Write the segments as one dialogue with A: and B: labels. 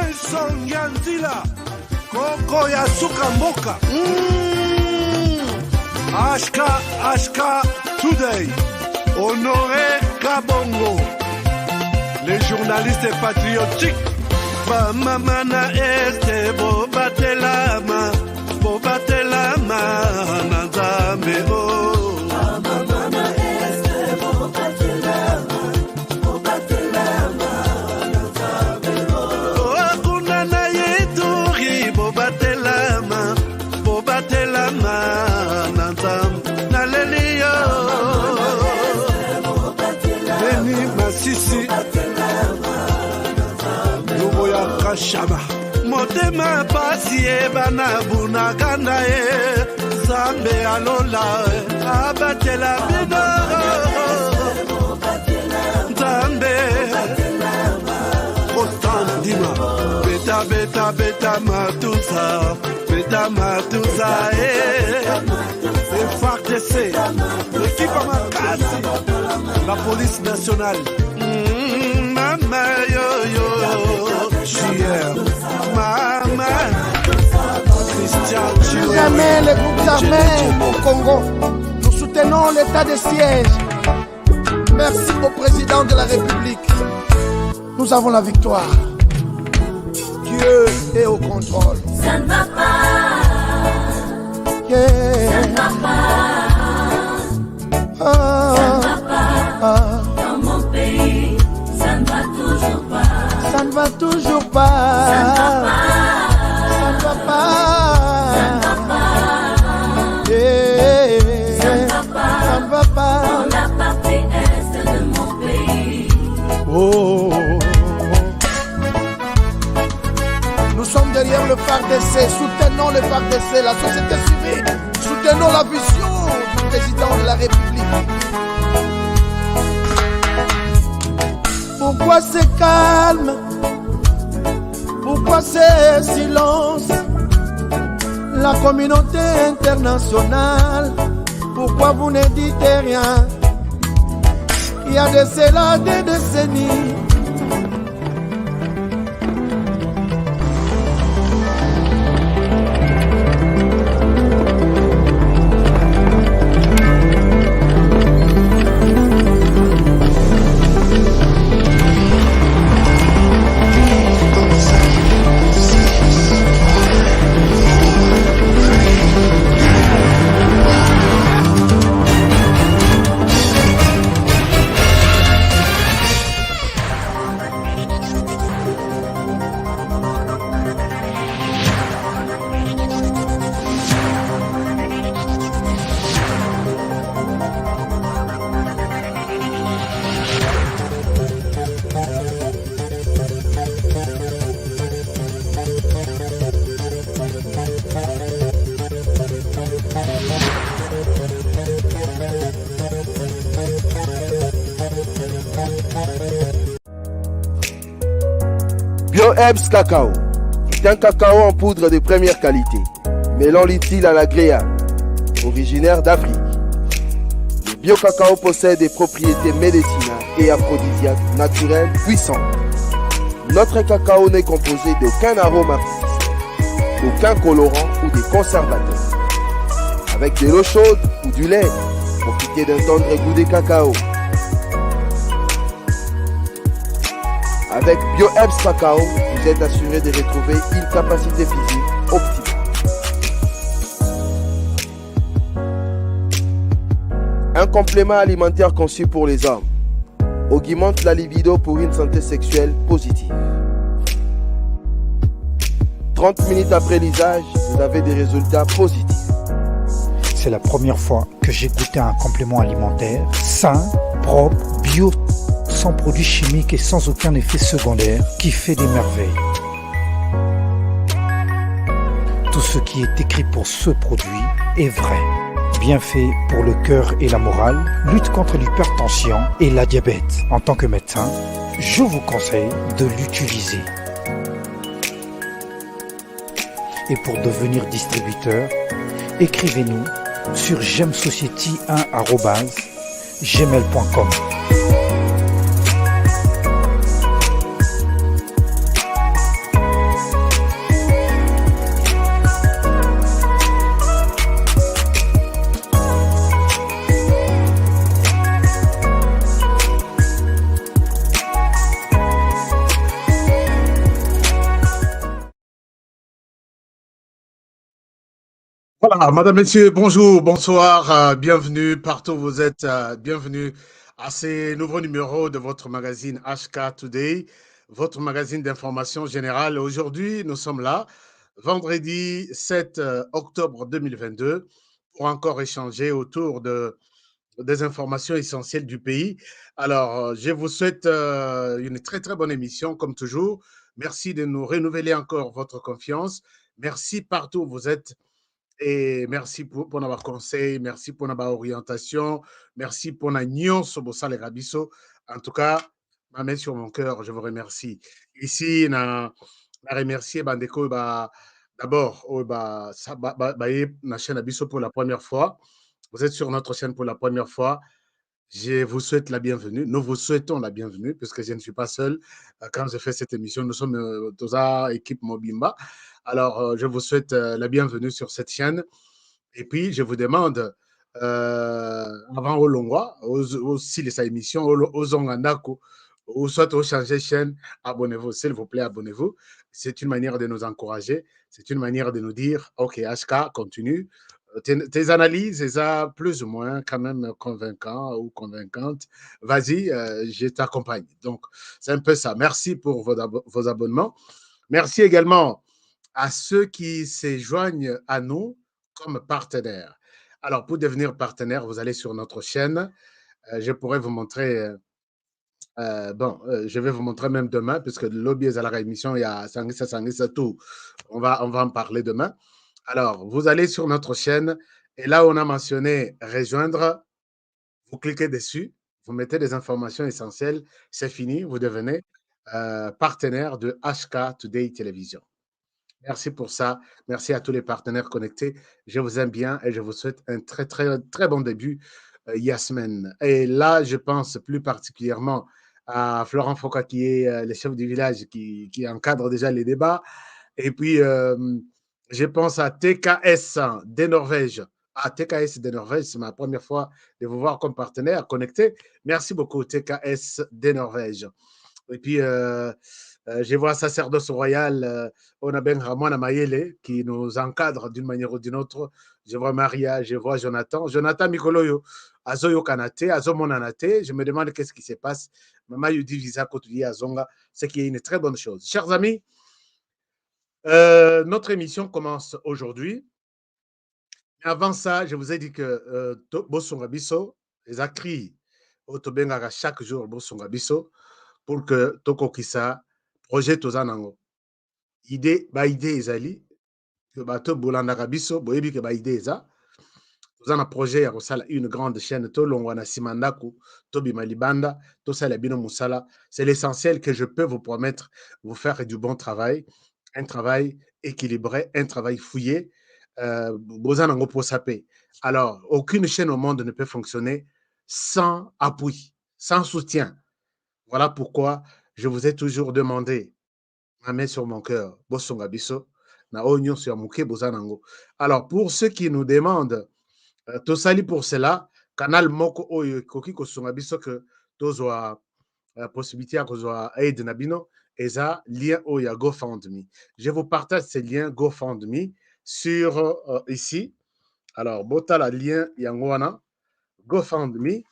A: Nelson Yanzila, Koko ya Suka Moka. HK Today, Honoré Kabongo, les journalistes patriotiques. Mamana este Bobatelama, Nanzambe oh. Mamana este Bobatelama, Nanzambe oh. Kunana yeturi Bobatelama, Nanzambe Nalelio. Beni Masisi. Shaba motema pasi bana bunagana Zambe alola abatela bino Zambe Otan dima beta matusa FARDC l'équipe à Makasi la police nationale Mama yo Maman, Christian,
B: jamais les groupes armés au Congo. Nous soutenons l'état de siège. Merci au président de la République. Nous avons la victoire. Dieu est au contrôle.
C: Ça ne va pas.
B: Yeah.
C: Ça ne va pas. Ça ne va pas. Dans mon pays, ça ne va toujours pas.
B: Ça ne va toujours pas.
C: Ça ne va pas.
B: Ça ne va pas.
C: Ça ne va pas.
B: Yeah.
C: Ça ne va pas.
B: Ça ne va pas.
C: Dans la partie est de mon pays.
B: Oh. Nous sommes derrière le FARDC. Soutenons le FARDC, la société civile. Soutenons la vision du président de la République. Pourquoi c'est calme? Pourquoi c'est silence? La communauté internationale, pourquoi vous ne dites rien? Il y a de cela des décennies.
D: BioHerbs Cacao est un cacao en poudre de première qualité, mêlant l'utile à l'agréable, originaire d'Afrique. Le bio-cacao possède des propriétés médicinales et aphrodisiaques naturelles puissantes. Notre cacao n'est composé d'aucun arôme artificiel, aucun colorant ou des conservateurs. Avec de l'eau chaude ou du lait, profitez d'un tendre goût de cacao. Avec BioHerbs Cacao, vous êtes assuré de retrouver une capacité physique optimale. Un complément alimentaire conçu pour les hommes augmente la libido pour une santé sexuelle positive. 30 minutes après l'usage, vous avez des résultats positifs.
E: C'est la première fois que j'ai goûté un complément alimentaire sain, propre, bio, sans produits chimiques et sans aucun effet secondaire, qui fait des merveilles. Tout ce qui est écrit pour ce produit est vrai. Bienfait pour le cœur et la morale, lutte contre l'hypertension et la diabète. En tant que médecin, je vous conseille de l'utiliser. Et pour devenir distributeur, écrivez-nous sur gemsociety1@gmail.com.
A: Voilà, madame, messieurs, bonjour, bonsoir, bienvenue partout où vous êtes, bienvenue à ces nouveaux numéros de votre magazine HK Today, votre magazine d'information générale. Aujourd'hui, nous sommes là, vendredi 7 octobre 2022, pour encore échanger autour des informations essentielles du pays. Alors, je vous souhaite une très, très bonne émission, comme toujours. Merci de nous renouveler encore votre confiance. Merci partout où vous êtes et merci pour notre conseil, merci pour notre orientation, merci pour notre union sur Bossal et Rabisso. En tout cas, ma main sur mon cœur, je vous remercie. Ici, na remercier Bandeko d'abord na chaîne Abisso pour la première fois. Vous êtes sur notre chaîne pour la première fois. Je vous souhaite la bienvenue. Nous vous souhaitons la bienvenue, puisque je ne suis pas seul. Quand je fais cette émission, nous sommes tous à équipe Mobimba. Alors, je vous souhaite la bienvenue sur cette chaîne. Et puis, je vous demande, avant au Longwa, aussi les émissions, aux Ongandako, ou soit au changer de chaîne, abonnez-vous, s'il vous plaît, abonnez-vous. C'est une manière de nous encourager, c'est une manière de nous dire, OK, HK, continue. Tes analyses, ça plus ou moins quand même convaincant ou convaincantes. Vas-y, je t'accompagne. Donc, c'est un peu ça. Merci pour vos abonnements. Merci également à ceux qui se joignent à nous comme partenaires. Alors, pour devenir partenaire, vous allez sur notre chaîne. Je pourrais vous montrer, je vais vous montrer même demain, puisque le lobby est à la réémission, il y a Sangisa tout. On va en parler demain. Alors, vous allez sur notre chaîne et là, on a mentionné rejoindre. Vous cliquez dessus, vous mettez des informations essentielles, c'est fini, vous devenez partenaire de HK Today Télévision. Merci pour ça. Merci à tous les partenaires connectés. Je vous aime bien et je vous souhaite un très, très, très bon début, Yasmine. Et là, je pense plus particulièrement à Florent Foka, qui est le chef du village, qui encadre déjà les débats. Et puis, je pense à TKS de Norvège. Ah, TKS de Norvège, c'est ma première fois de vous voir comme partenaire connecté. Merci beaucoup, TKS de Norvège. Et puis, je vois sacerdoce royal, on a Ben Ramon Mayele qui nous encadre d'une manière ou d'une autre. Je vois Maria, je vois Jonathan. Jonathan Mikoloyo, Azoyo Kanate, Azomonanate. Je me demande qu'est-ce qui se passe. Maman Yudi Visa Kotuyi Azonga, ce qui est une très bonne chose. Chers amis, notre émission commence aujourd'hui. Avant ça, je vous ai dit que Bosonga Bisso, les acris, Otobenga chaque jour Bosonga Bisso, pour que Toko Kisa projet toza nango. Idée ezali que bato bolandaka biso boyebi ke idée eza toza na projet ya kosala une grande chaîne tolongwa na nsima ndako tobima libanda tosala bino musala. C'est l'essentiel que je peux vous promettre, vous faire du bon travail, un travail équilibré, un travail fouillé, boza nango posa pe. Alors, aucune chaîne au monde ne peut fonctionner sans appui, sans soutien. Voilà pourquoi je vous ai toujours demandé, ma main sur mon cœur, Bosonga Biso, na oignon sur Mouké Bozanango. Alors, pour ceux qui nous demandent, Tosali pour cela, Canal Moko Oyo Koki Kosonga Biso, que Tozwa possibilité à Kozwa aide Nabino, et ça, lien Oya GoFundMe. Je vous partage ces liens GoFundMe sur ici. Alors, bota la lien Yangwana, GoFundMe.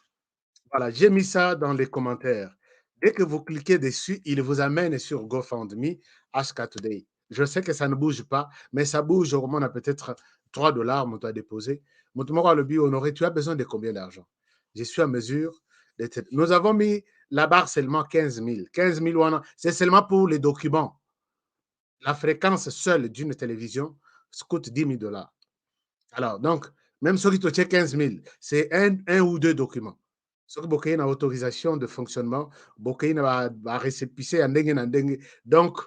A: Voilà, j'ai mis ça dans les commentaires. Dès que vous cliquez dessus, il vous amène sur GoFundMe, HK Today. Je sais que ça ne bouge pas, mais ça bouge. On a peut-être $3, on doit déposer. Honoré, tu as besoin de combien d'argent? Je suis à mesure de. Nous avons mis la barre seulement 15 000. 15 000, c'est seulement pour les documents. La fréquence seule d'une télévision coûte $10 000. Alors, donc, même ceux qui te 15 000, c'est un ou deux documents. Ce qui est une autorisation de fonctionnement, il y a un récépissé. Donc,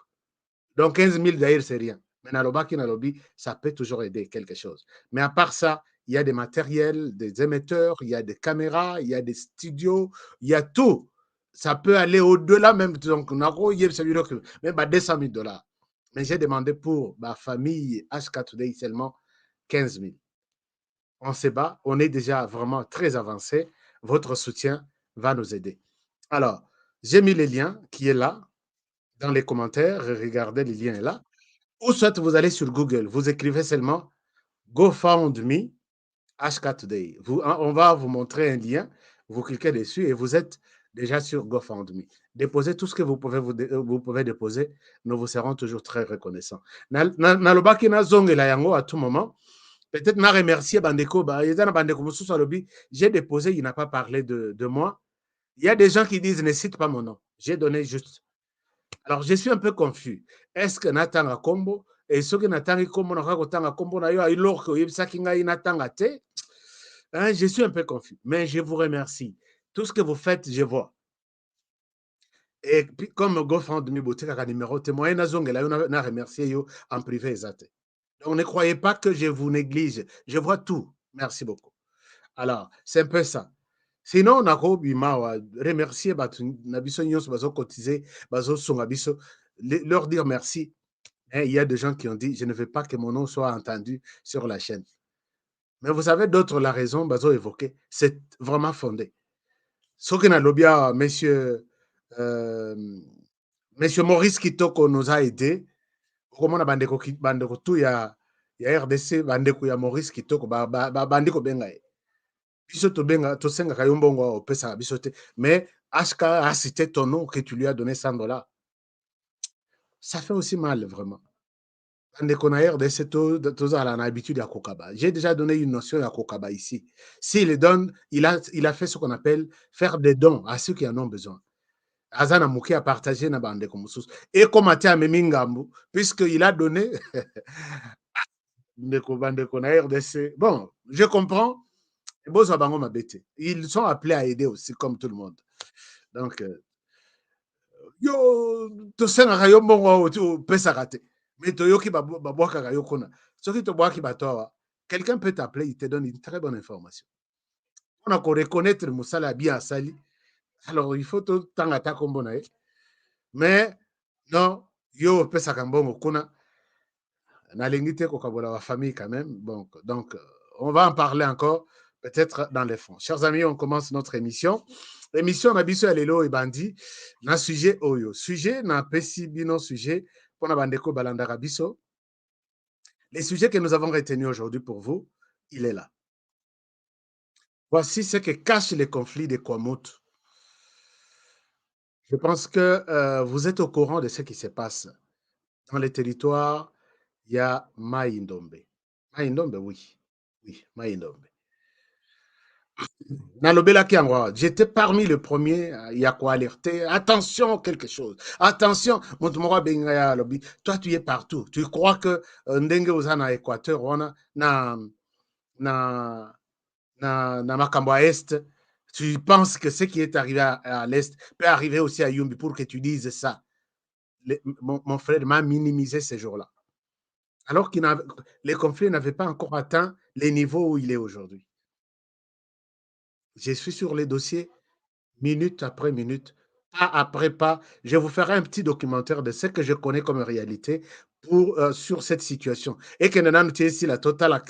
A: 15 000 d'ailleurs, c'est rien. Mais dans le lobby, ça peut toujours aider quelque chose. Mais à part ça, il y a des matériels, des émetteurs, il y a des caméras, il y a des studios, il y a tout. Ça peut aller au-delà même. Donc, même $200 000. Mais j'ai demandé pour ma famille HK Today seulement 15 000. On se bat, on est déjà vraiment très avancé. Votre soutien va nous aider. Alors, j'ai mis les liens qui est là dans les commentaires. Regardez, les liens est là. Ou soit vous allez sur Google, vous écrivez seulement GoFundMe, HK Today. On va vous montrer un lien, vous cliquez dessus et vous êtes déjà sur GoFundMe. Déposez tout ce que vous pouvez déposer, nous vous serons toujours très reconnaissants. Nalobaki na zongela yango à tout moment. Peut-être na remercier Bandeko, j'ai déposé, il n'a pas parlé de moi. Il y a des gens qui disent ne cite pas mon nom. J'ai donné juste. Alors je suis un peu confus. Est-ce que Natanga Kombo et ce que Natanga Kombo n'a Kombo na yo alors que Yebsakinga Natanga te? Hein, je suis un peu confus, mais je vous remercie. Tout ce que vous faites, je vois. Et puis, comme GoFundMe Botika numéro témoin, na remercier yo en privé exact. Donc ne croyez pas que je vous néglige. Je vois tout. Merci beaucoup. Alors, c'est un peu ça. Sinon, on a remercier Nabiso Nyos Bazo cotiser, Bazo Songabiso, leur dire merci. Et il y a des gens qui ont dit je ne veux pas que mon nom soit entendu sur la chaîne. Mais vous savez, d'autres, la raison, Bazo évoqué, c'est vraiment fondé. Ce que Nalobia, monsieur Maurice Kitoko nous a aidé. Comment on a bandeko tout ya RDC, bandeko ya Maurice Kitoko, bandeko bengaye. Biso to benga, to senga kayombongo au pesa bisote. Mais HK a cité ton nom que tu lui as donné $100. Ça fait aussi mal, vraiment. Bandeko na RDC, tous à l'habitude à Kokaba. J'ai déjà donné une notion à Kokaba ici. S'il donne, il a fait ce qu'on appelle faire des dons à ceux qui en ont besoin. Azana Mouki a partagé na Bandeko Moussous. Et comme Atia Memingambu, puisqu'il a donné Bandeko na RDC. Bon, je comprends. Ils sont appelés à aider aussi, comme tout le monde. Donc, yo, to senga yo mbongo tu pesa raté. Mais to yoki babwaka yo kona. Ce qui te boit qui batoa, quelqu'un peut t'appeler, il te donne une très bonne information. On a qu'on reconnaître Moussala bien sali. Alors, il faut tout temps attaquer comme bon. Mais, non, yo pesa kambongo kuna. Na lingité ko kabola wa famille quand même. Donc, on va en parler encore, peut-être dans les fonds. Chers amis, on commence notre émission. L'émission Nabiso Alelo et Bandi, na sujet Oyo. Sujet na pesi bino sujet pour na bandeko balandara biso. Les sujets que nous avons retenus aujourd'hui pour vous, il est là. Voici ce que cache les conflits de Kwamouth. Je pense que vous êtes au courant de ce qui se passe. Dans les territoires, il y a Maïndombe. Maïndombe, oui. Oui, Maïndombe. J'étais parmi les premiers à quoi alerter. Attention, quelque chose. Attention, toi, tu es partout. Tu crois que Ndenge Ozana Équateur, on na Makambo à Est, tu penses que ce qui est arrivé à l'Est peut arriver aussi à Yumbi pour que tu dises ça. Mon frère m'a minimisé ces jours-là. Alors que les conflits n'avaient pas encore atteint les niveaux où il est aujourd'hui. Je suis sur les dossiers minute après minute, pas après pas. Je vous ferai un petit documentaire de ce que je connais comme réalité sur cette situation. Et que nous avons ici la totale,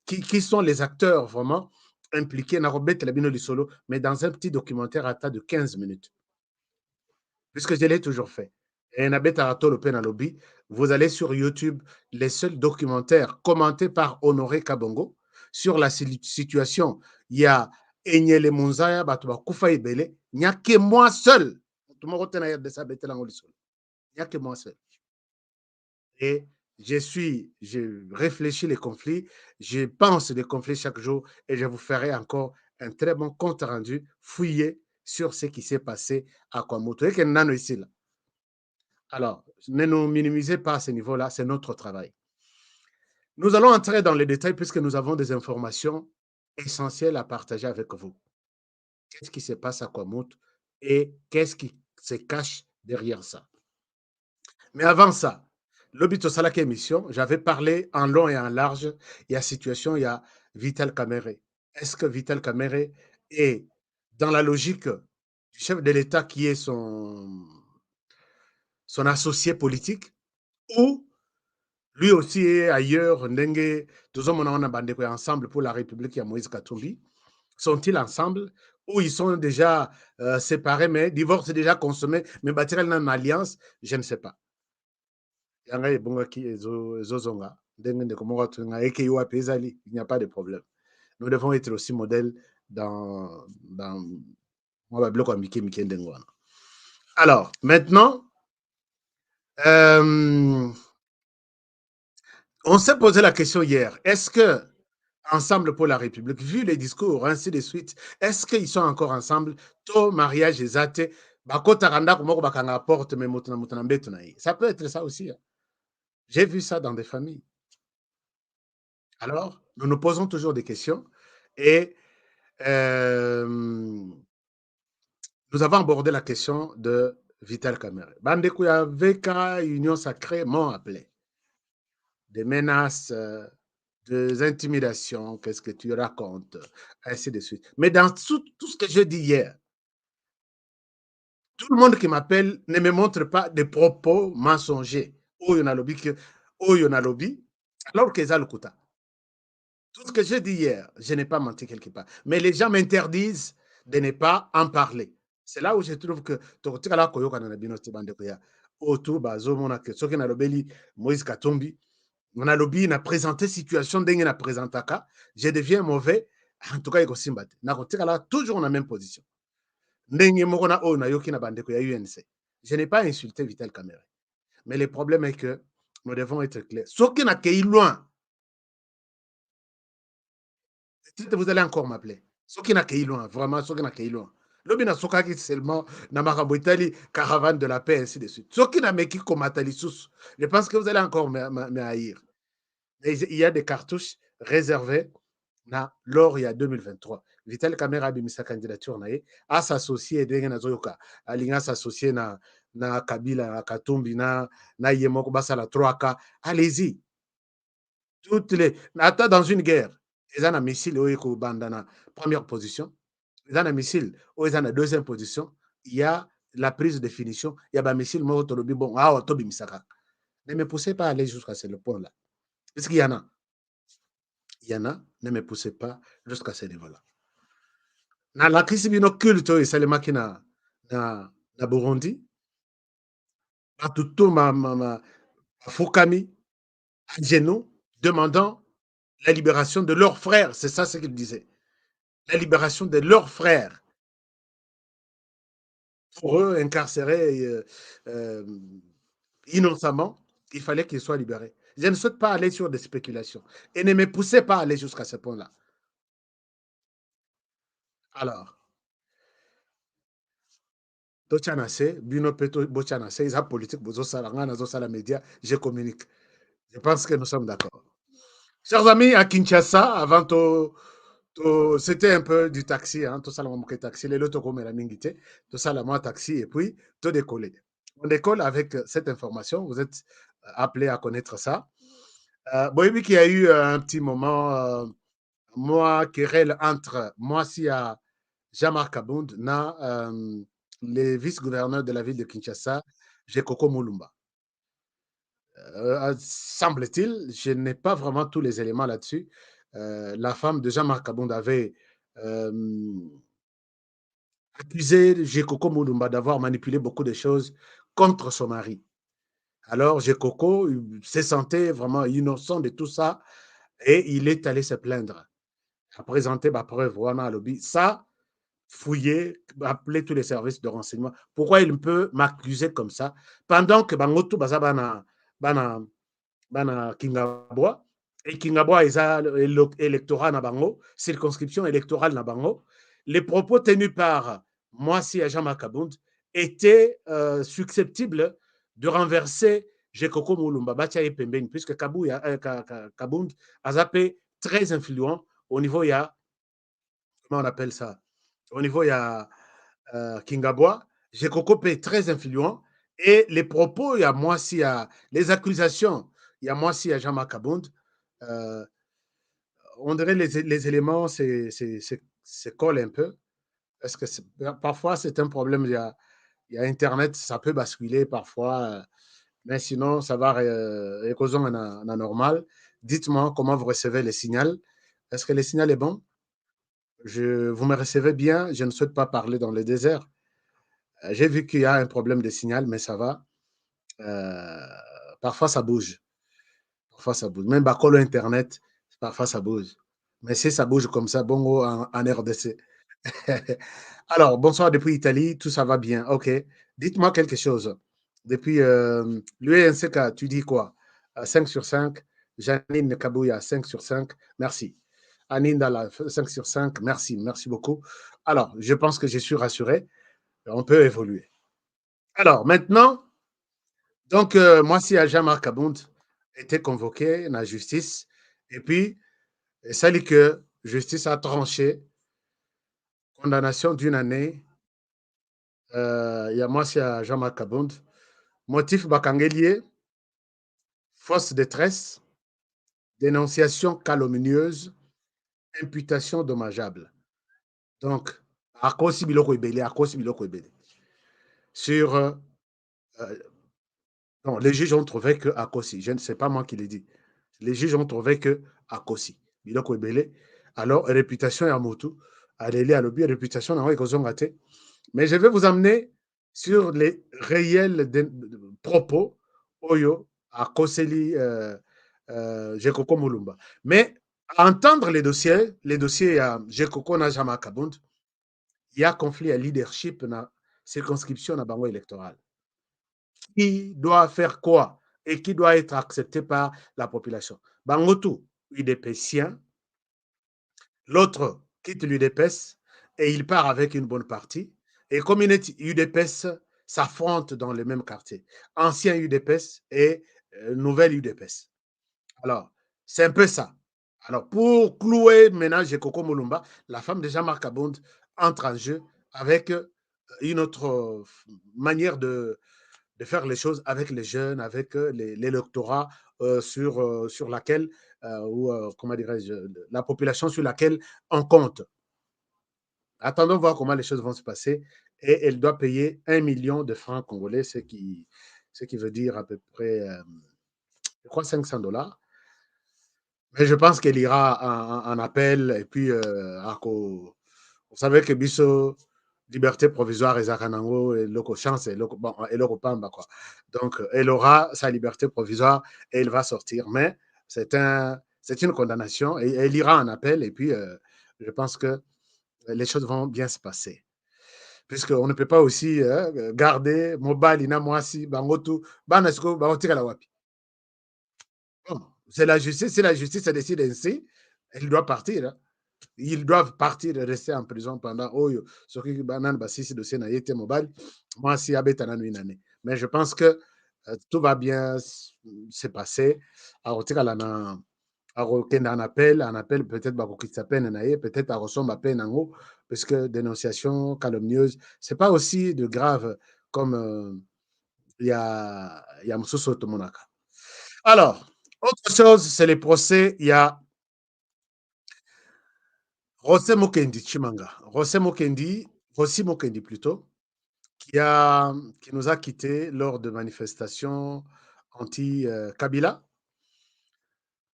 A: qui sont les acteurs vraiment impliqués dans Robert Labino Solo, mais dans un petit documentaire à tas de 15 minutes. Puisque je l'ai toujours fait. Et vous allez sur YouTube, les seuls documentaires commentés par Honoré Kabongo sur la situation. Il y a Enyele Monzaya, Kufa Ebele, il n'y a que moi seul. Il n'y a que moi seul. Et je réfléchis les conflits, je pense les conflits chaque jour et je vous ferai encore un très bon compte rendu fouillé sur ce qui s'est passé à Kwamouth. Et que nous ici là. Alors, ne nous minimisez pas à ce niveau-là, c'est notre travail. Nous allons entrer dans les détails puisque nous avons des informations essentielles à partager avec vous. Qu'est-ce qui se passe à Kwamouth et qu'est-ce qui se cache derrière ça? Mais avant ça, l'Obito Salake émission, j'avais parlé en long et en large, il y a situation, il y a Vital Kamerhe. Est-ce que Vital Kamerhe est dans la logique du chef de l'État qui est son associé politique ou lui aussi est ailleurs, Ndenge, tous hommes ensemble pour la République, il y a Moïse Katumbi. Sont-ils ensemble ou ils sont déjà séparés, mais divorce déjà consommé, mais bâtir une alliance, je ne sais pas. Il n'y a pas de problème. Nous devons être aussi modèles dans alors, maintenant, on s'est posé la question hier. Est-ce que Ensemble pour la République, vu les discours, ainsi de suite, est-ce qu'ils sont encore ensemble? Tout mariage est athée. Ça peut être ça aussi. Hein. J'ai vu ça dans des familles. Alors, nous nous posons toujours des questions et nous avons abordé la question de Vital Kamerhe. Bandekuya Veka, Union Sacrée m'ont appelé. Des menaces, des intimidations, qu'est-ce que tu racontes, ainsi de suite. Mais dans tout ce que je dis hier, tout le monde qui m'appelle ne me montre pas des propos mensongers. Alors que ça le coûte. Tout ce que j'ai dit hier, je n'ai pas menti quelque part. Mais les gens m'interdisent de ne pas en parler. C'est là où je trouve que Moïse Katumbi, on a lobby, on a présenté situation dingue, on a présenté cas, je deviens mauvais. En tout cas, toujours dans la même position. Je n'ai pas insulté Vital Kamerhe. Mais le problème est que nous devons être clairs. Ce qui n'a qu'à loin, vous allez encore m'appeler. Ce qui n'a qu'à loin, vraiment, ce qui n'a qu'à loin. Lobi na soka qui seulement na makambo itali caravane de la paix ainsi de suite. Ce qui n'a meki comme atali sous. Je pense que vous allez encore me haïr. Il y a des cartouches réservées lors il y a 2023. Vital Kamerhe a mis sa candidature à s'associer à Zoyoka. Alinga s'associer na Kabila, na Katumbi, na Yemoko Basala 3K. Allez-y. Toutes les. Attends, dans une guerre, ils ont un missile au bandana première position. Ils ont un missile ils ont la deuxième position. Il y a la prise de finition. Il y a un missile bon, ne me poussez pas à aller jusqu'à ce point-là. Est-ce qu'il y en a? Il y en a, ne me poussez pas jusqu'à ce niveau-là. Dans la crise bino culte, et c'est le maki na Burundi, tout ma Fukami, à genoux, demandant la libération de leurs frères. C'est ça ce qu'il disait. La libération de leurs frères. Pour eux, incarcérés innocemment, il fallait qu'ils soient libérés. Je ne souhaite pas aller sur des spéculations. Et ne me poussez pas à aller jusqu'à ce point-là. Alors, politique, je communique. Je pense que nous sommes d'accord. Chers amis, à Kinshasa, avant c'était un peu du taxi, hein, tout ça, le taxi, les lotos comme la mingité, tout ça, la taxi, et puis tout décoller. On décolle avec cette information, vous êtes appelés à connaître ça. Boyebi qui a eu un petit moment, moi, querelle entre moi, si à Jean-Marc Abound, les vice-gouverneurs de la ville de Kinshasa, Jekoko Moulumba. Semble-t-il, je n'ai pas vraiment tous les éléments là-dessus. La femme de Jean-Marc Abound avait accusé Jekoko Moulumba d'avoir manipulé beaucoup de choses contre son mari. Alors, Jekoko se sentait vraiment innocent de tout ça et il est allé se plaindre. A présenté ma preuve, voilà, lobby. Ça, fouiller, appeler tous les services de renseignement. Pourquoi il peut m'accuser comme ça pendant que Bangotu Baza Bana Kingabwa et Kingabwa est électorat na bango, circonscription électorale na bango, les propos tenus par Moissi et Jean-Marc Abound étaient susceptibles de renverser Jekoko Moulumba, puisque Kabound a zappé très influent au niveau, il y a, comment on appelle ça, au niveau, il y a Kingabwa, Jekoko est très influent, et les propos, il y a Moissi, il y a les accusations, il y a Moissi, il y a Jean-Marc Abound, on dirait les éléments se collent un peu, parce que parfois c'est un problème, il y a Internet, ça peut basculer parfois, mais sinon ça va écosons en normal. Dites-moi comment vous recevez le signal. Est-ce que le signal est bon? Vous me recevez bien, je ne souhaite pas parler dans le désert. J'ai vu qu'il y a un problème de signal, mais ça va. Parfois ça bouge. parfois ça bouge. Même Bacolo Internet, parfois ça bouge. Mais si ça bouge comme ça, bongo en RDC. Alors, bonsoir depuis Italie, tout ça va bien. OK. Dites-moi quelque chose. Depuis l'UNCK, tu dis quoi? 5 sur 5. Janine Kabouya, 5 sur 5. Merci. Anine Dala, 5 sur 5. Merci, merci beaucoup. Alors, je pense que je suis rassuré. On peut évoluer. Alors, maintenant, donc, moi, si Jean-Marc Abound était convoqué dans la justice, et puis, ça dit que justice a tranché condamnation d'une année. Il y a moi, si Jean-Marc Abound. Motif Bakangelier, fausse détresse, dénonciation calomnieuse, imputation dommageable. Donc, à cause biloko ebele, à cause biloko ebele. Sur non, les juges ont trouvé que à Kosi, je ne sais pas moi qui l'ai dit. Les juges ont trouvé que à Kosi, biloko ebele. Alors, réputation à Motu, allez à l'objet réputation dans les mais je vais vous amener sur les réels propos Oyo à Koseli Jekoko Mulumba. Mais à entendre les dossiers à Jekoko Najama Kabund, il y a conflit à leadership dans la circonscription à Bango électorale. Qui doit faire quoi et qui doit être accepté par la population. Bangotu, UDPsien, l'autre quitte l'UDPS et il part avec une bonne partie. Et comme UDPS s'affrontent dans le même quartier, ancien UDPS et nouvelle UDPS. Alors, c'est un peu ça. Alors, pour clouer ménage Coco Mulumba, la femme de Jean-Marc Abound entre en jeu avec une autre manière de faire les choses avec les jeunes, avec l'électorat sur laquelle, ou comment dirais-je, la population sur laquelle on compte. Attendons voir comment les choses vont se passer. Et elle doit payer 1 million de francs congolais, ce qui veut dire à peu près, je crois, 500 $. Mais je pense qu'elle ira en appel. Et puis, vous savez que Bisso, liberté provisoire et Zakanango, et Loko Chance, et Loko Pamba, quoi. Donc, elle aura sa liberté provisoire et elle va sortir. Mais c'est une condamnation et elle ira en appel. Et puis, je pense que les choses vont bien se passer. Puisqu'on ne peut pas aussi garder mobile ina mwasi bangotu banasko bangotika la wapi. Bon, c'est la justice décide ainsi, elle doit partir. Hein. Ils doivent partir et rester en prison pendant ce qui banan basisi dossier na yete mobile. Moi si abeta na une année. Mais je pense que tout va bien se passer. Arotika la na en appel peut-être bakokitsa peine na ye, peut-être arosomba peine en haut parce que dénonciation calomnieuse, c'est pas aussi de grave comme il y a Moussousso Tomonaka. Alors, autre chose, c'est les procès. Il y a Rossi Mokendi Chimanga. Rossi Mokendi plutôt, qui nous a quittés lors de manifestations anti-Kabila.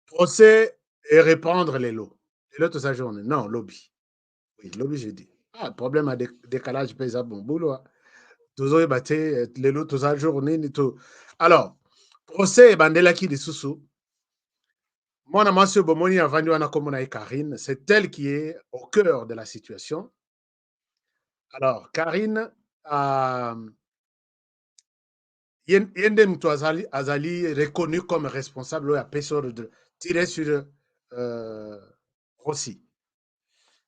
A: Procès et répandre les lots. Les lots toute sa journée. Non, lobby. Oui, lobby, j'ai dit. Ah, problème à décalage, paysa bon boulot. Toujours ébatté, les lots toute sa journée. Alors, procès et bandela qui de sous. Moi, Monsieur Bomoni a vendu à Komona et Karine. C'est elle qui est au cœur de la situation. Alors, Karine a. Yende Azali reconnu comme responsable à Pessor de tirer sur Rossi.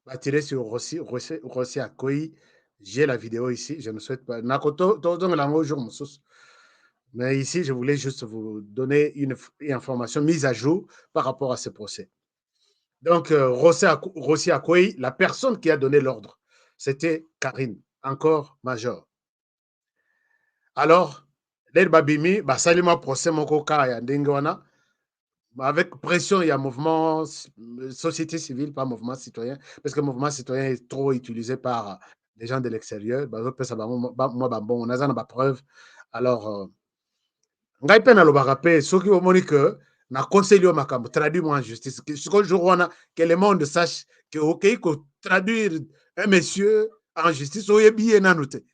A: Va tirer sur Rossi a Koi. J'ai la vidéo ici, je ne souhaite pas. Mais ici, je voulais juste vous donner une information mise à jour par rapport à ce procès. Donc, Rossi a Koi, la personne qui a donné l'ordre, c'était Karine, encore major. Alors, l'aide Babimi, Salima procès mon cas ya Ndengwana, avec pression, il y a mouvement société civile, pas mouvement citoyen, parce que le mouvement citoyen est trop utilisé par les gens de l'extérieur. Moi, on a pas preuve. Alors, ngai pe na lobaka pe soki omoni que na conseil yo makambo traduit moi en justice. Ce jour wana que le monde sache que OK ko traduire un monsieur en justice oyebi ye nanu te.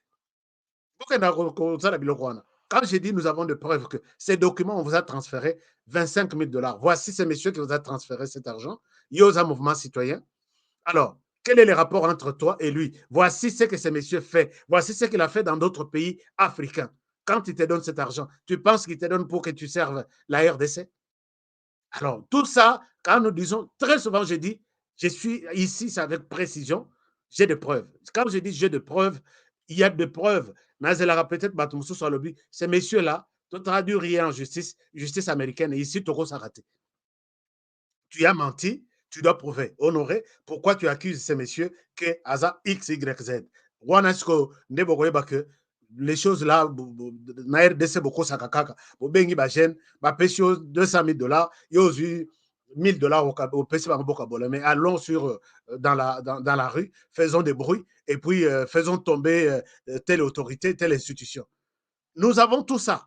A: Bokenda ko sala biloko wana. Quand j'ai dit nous avons des preuves que ces documents, on vous a transféré 25 000 $. Voici ces messieurs qui vous a transféré cet argent. Yosa Mouvement Citoyen. Alors, quel est le rapport entre toi et lui? Voici ce que ce monsieur fait. Voici ce qu'il a fait dans d'autres pays africains. Quand il te donne cet argent, tu penses qu'il te donne pour que tu serves la RDC? Alors, tout ça, quand nous disons, très souvent, je dis, je suis ici, c'est avec précision, j'ai des preuves. Quand je dis j'ai des preuves, il y a des preuves. Nazelara peut-être Batumoussou sur le but. Ces messieurs-là, tu traduis rien en justice, justice américaine, et ici, Togo s'est raté. Tu as menti, tu dois prouver. Honoré, pourquoi tu accuses ces messieurs que Aza X, Y, Z? Wanasko, que les choses là, na RDC, beaucoup sakakaka, bengi ba jeune, ba pesio 200 000 $, yosu 1000 $ au PC mais allons dans la rue, faisons des bruits et puis faisons tomber telle autorité, telle institution. Nous avons tout ça.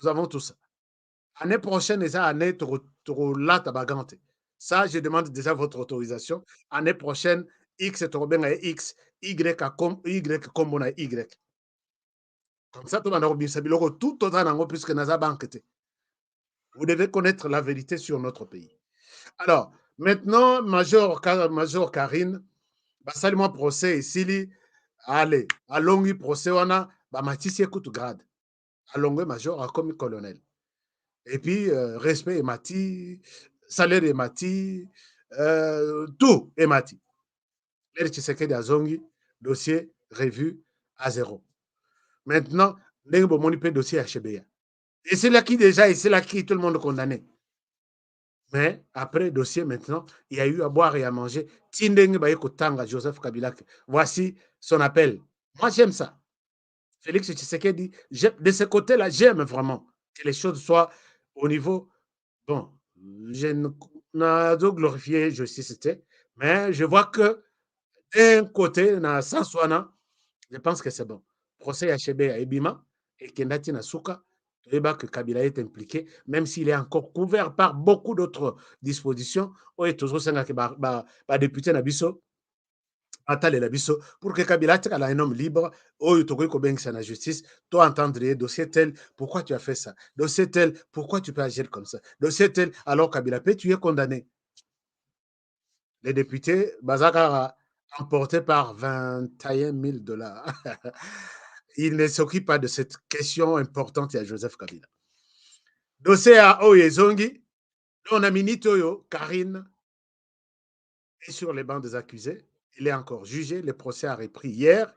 A: Nous avons tout ça. Année prochaine, et ça, année, là, tabagante. Ça, je demande déjà votre autorisation. Année prochaine, X est bien à X, Y à Y comme on a Y. Comme ça, tout le monde tout autant puisque nous avons enquêté. Vous devez connaître la vérité sur notre pays. Alors, maintenant, Major Karine, salut-moi procès ici, allez, allons-y procès, on a, Matisse écoute grade. Allons-y Major, a commis colonel. Et puis, respect est mati, salaire est mati, tout est mati. L'air Tshisekedi Azongi, dossier revu à 0. Maintenant, Nengo Monipe dossier à Chebeya. Et c'est là qui déjà, et c'est là qui tout le monde condamné. Mais après, dossier maintenant, il y a eu à boire et à manger. Tindeng Bayeko Tanga, Joseph Kabila. Voici son appel. Moi, j'aime ça. Félix Tshisekedi, de ce côté-là, j'aime vraiment que les choses soient au niveau. Bon, je n'ai pas glorifié justice, mais je vois que d'un côté, na Sanswana, je pense que c'est bon. Procès HB à Ebima et Kendati Nasuka, que Kabila est impliqué, même s'il est encore couvert par beaucoup d'autres dispositions. Oui, toujours que député Nabiso, pour que Kabila soit un homme libre, oh, tu peux la justice, toi entendre dossier tel, pourquoi tu as fait ça? Dossier tel, pourquoi tu peux agir comme ça? Dossier tel, alors Kabila, tu es condamné. Les députés, Bazaka emporté par 21 000 $. Il ne s'occupe pas de cette question importante à Joseph Kabila. Dossier à Oyezongi, on a Minitoyo, Karine est sur les bancs des accusés. Il est encore jugé. Le procès a repris hier.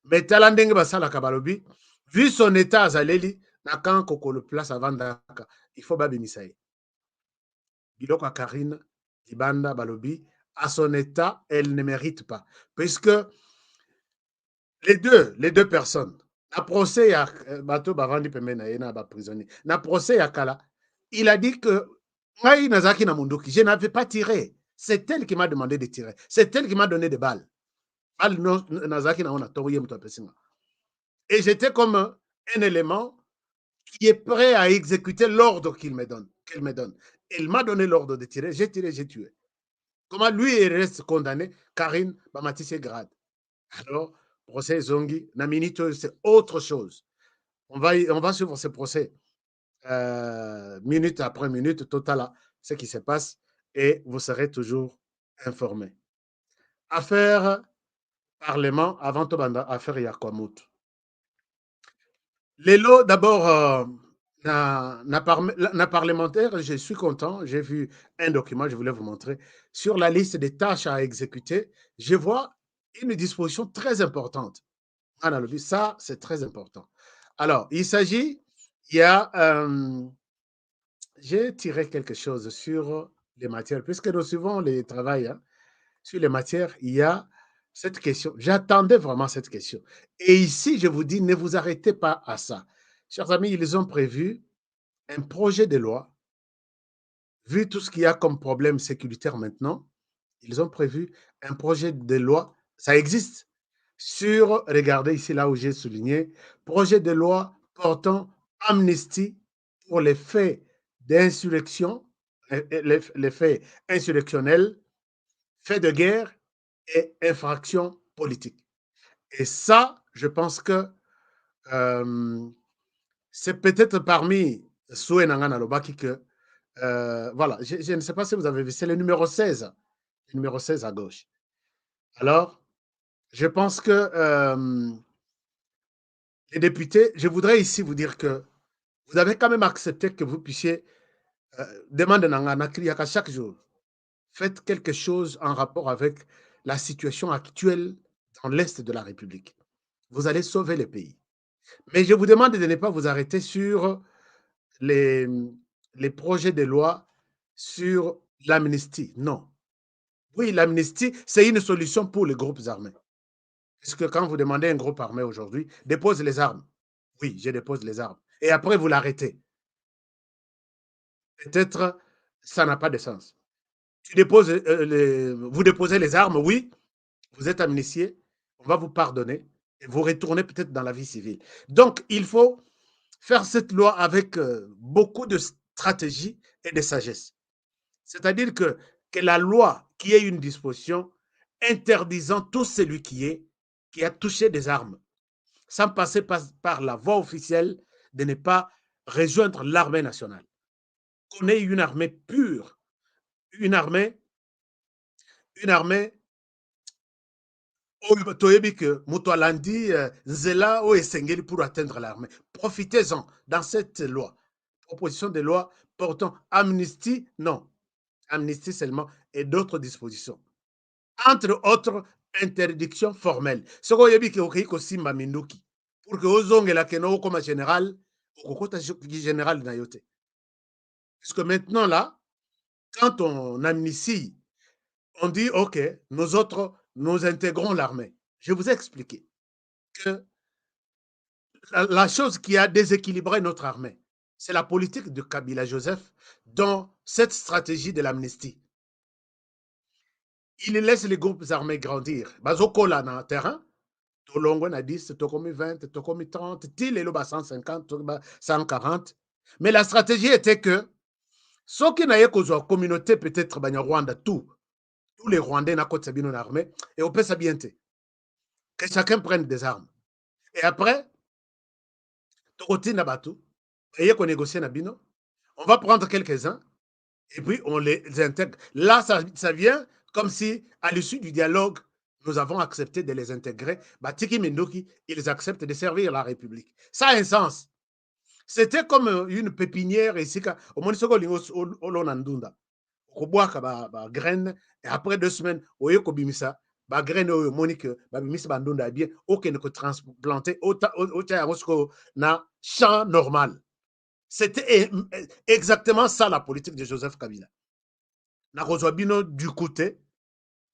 A: Mais Talandeng Basala Kabalobi, vu son état à Zaleli, n'a qu'un coco le place avant Daka. Il faut babimisaï. Biloko Karine, Ibanda Balobi, à son état, elle ne mérite pas. Puisque les deux personnes, na procès à Bato Bavandi Pemena et na prisonnier, na procès à Kala, il a dit que je n'avais pas tiré. C'est elle qui m'a demandé de tirer. C'est elle qui m'a donné des balles. Et j'étais comme un élément qui est prêt à exécuter l'ordre qu'il me donne. Il m'a donné l'ordre de tirer, j'ai tiré, j'ai tué. Comment lui, il reste condamné? Karine Bamatisse grade. Alors, procès Zongi, Naminito, c'est autre chose. On va suivre ce procès minute après minute, total, ce qui se passe, et vous serez toujours informés. Affaire Parlement, avant tout, affaire Yakwamut. Lélo, d'abord, na parlementaire, je suis content. J'ai vu un document, je voulais vous montrer. Sur la liste des tâches à exécuter, je vois une disposition très importante. Ça, c'est très important. Alors, il y a, j'ai tiré quelque chose sur les matières, puisque nous suivons les travails, hein, sur les matières, il y a cette question. J'attendais vraiment cette question. Et ici, je vous dis, ne vous arrêtez pas à ça. Chers amis, ils ont prévu un projet de loi. Vu tout ce qu'il y a comme problème sécuritaire maintenant, ils ont prévu un projet de loi. Ça existe. Sur, regardez ici là où j'ai souligné, projet de loi portant amnistie pour les faits d'insurrection, les faits insurrectionnels, faits de guerre et infractions politiques. Et ça, je pense que C'est peut-être parmi Soué Nangana Lobaki que, voilà, je ne sais pas si vous avez vu, c'est le numéro 16. Le numéro 16 à gauche. Alors, je pense que les députés, je voudrais ici vous dire que vous avez quand même accepté que vous puissiez demander Nangana Kriaka chaque jour. Faites quelque chose en rapport avec la situation actuelle dans l'Est de la République. Vous allez sauver le pays. Mais je vous demande de ne pas vous arrêter sur les, les projets de loi sur l'amnistie. Non. Oui, l'amnistie, c'est une solution pour les groupes armés. Parce que quand vous demandez à un groupe armé aujourd'hui, dépose les armes. Oui, je dépose les armes. Et après, vous l'arrêtez. Peut-être, ça n'a pas de sens. Vous déposez les armes, oui, vous êtes amnistié, on va vous pardonner et vous retournez peut-être dans la vie civile. Donc, il faut faire cette loi avec beaucoup de stratégie et de sagesse. C'est-à-dire que la loi qui ait une disposition interdisant tout celui qui a touché des armes, sans passer par la voie officielle, de ne pas rejoindre l'armée nationale. Qu'on ait une armée pure, une armée toyebi que moto alandi nzela o esengeli pour atteindre l'armée. Profitez-en dans cette loi. Proposition de loi portant amnistie, non, amnistie seulement, et d'autres dispositions. Entre autres, interdiction formelle. Ce qu'on dit que simba minduki pour que ozongela keno comme général, okokota général na yote. Puisque maintenant là, quand on amnistie, on dit OK, nous autres, nous intégrons l'armée. Je vous ai expliqué que la chose qui a déséquilibré notre armée, c'est la politique de Kabila Joseph dans cette stratégie de l'amnistie. Il laisse les groupes armés grandir. Bazokola dans le terrain, Tolongo na 10, Tokomi 20, Tokomi 30, Tilelo 150, 140. Mais la stratégie était que ceux qui n'avaient qu'aux communautés, peut-être Rwanda, tous les Rwandais n'ont pas une armée, et on peut s'abienter. Que chacun prenne des armes. Et après, Tokoti Nabatu, et qu'on négocie Nabino, on va prendre quelques-uns, et puis on les intègre. Là, ça vient comme si, à l'issue du dialogue, nous avons accepté de les intégrer. Batiki Mendoki, ils acceptent de servir la République. Ça a un sens. C'était comme une pépinière ici, au moins, c'est au Lonandunda. Au bois, graine, et après 2 semaines, au Yokobimisa, graine au Monique, Bimisa Bandunda, bien, aucun ne transplanté, au na champ normal. C'était exactement ça la politique de Joseph Kabila. Nakozwabino du côté,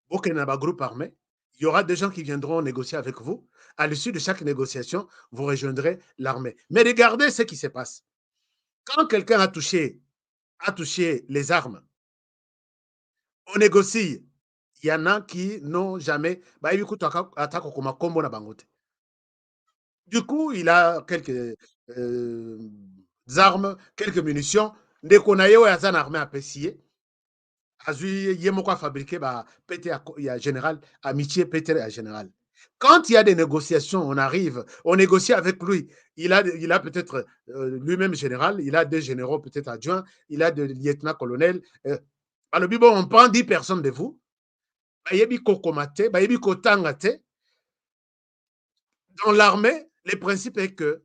A: aucun groupe armé, il y aura des gens qui viendront négocier avec vous. À l'issue de chaque négociation, vous rejoindrez l'armée. Mais regardez ce qui se passe. Quand quelqu'un a touché les armes, on négocie. Il y en a qui n'ont jamais. Du coup, il a quelques armes, quelques munitions. Dès qu'on a eu une armée à Pessier, il y a fabriqué il y a général, amitié Pété à général. Quand il y a des négociations, on arrive, on négocie avec lui. Il a peut-être lui-même général, il a des généraux peut-être adjoints, il a des lieutenants-colonels. On prend 10 personnes de vous. Dans l'armée, le principe est que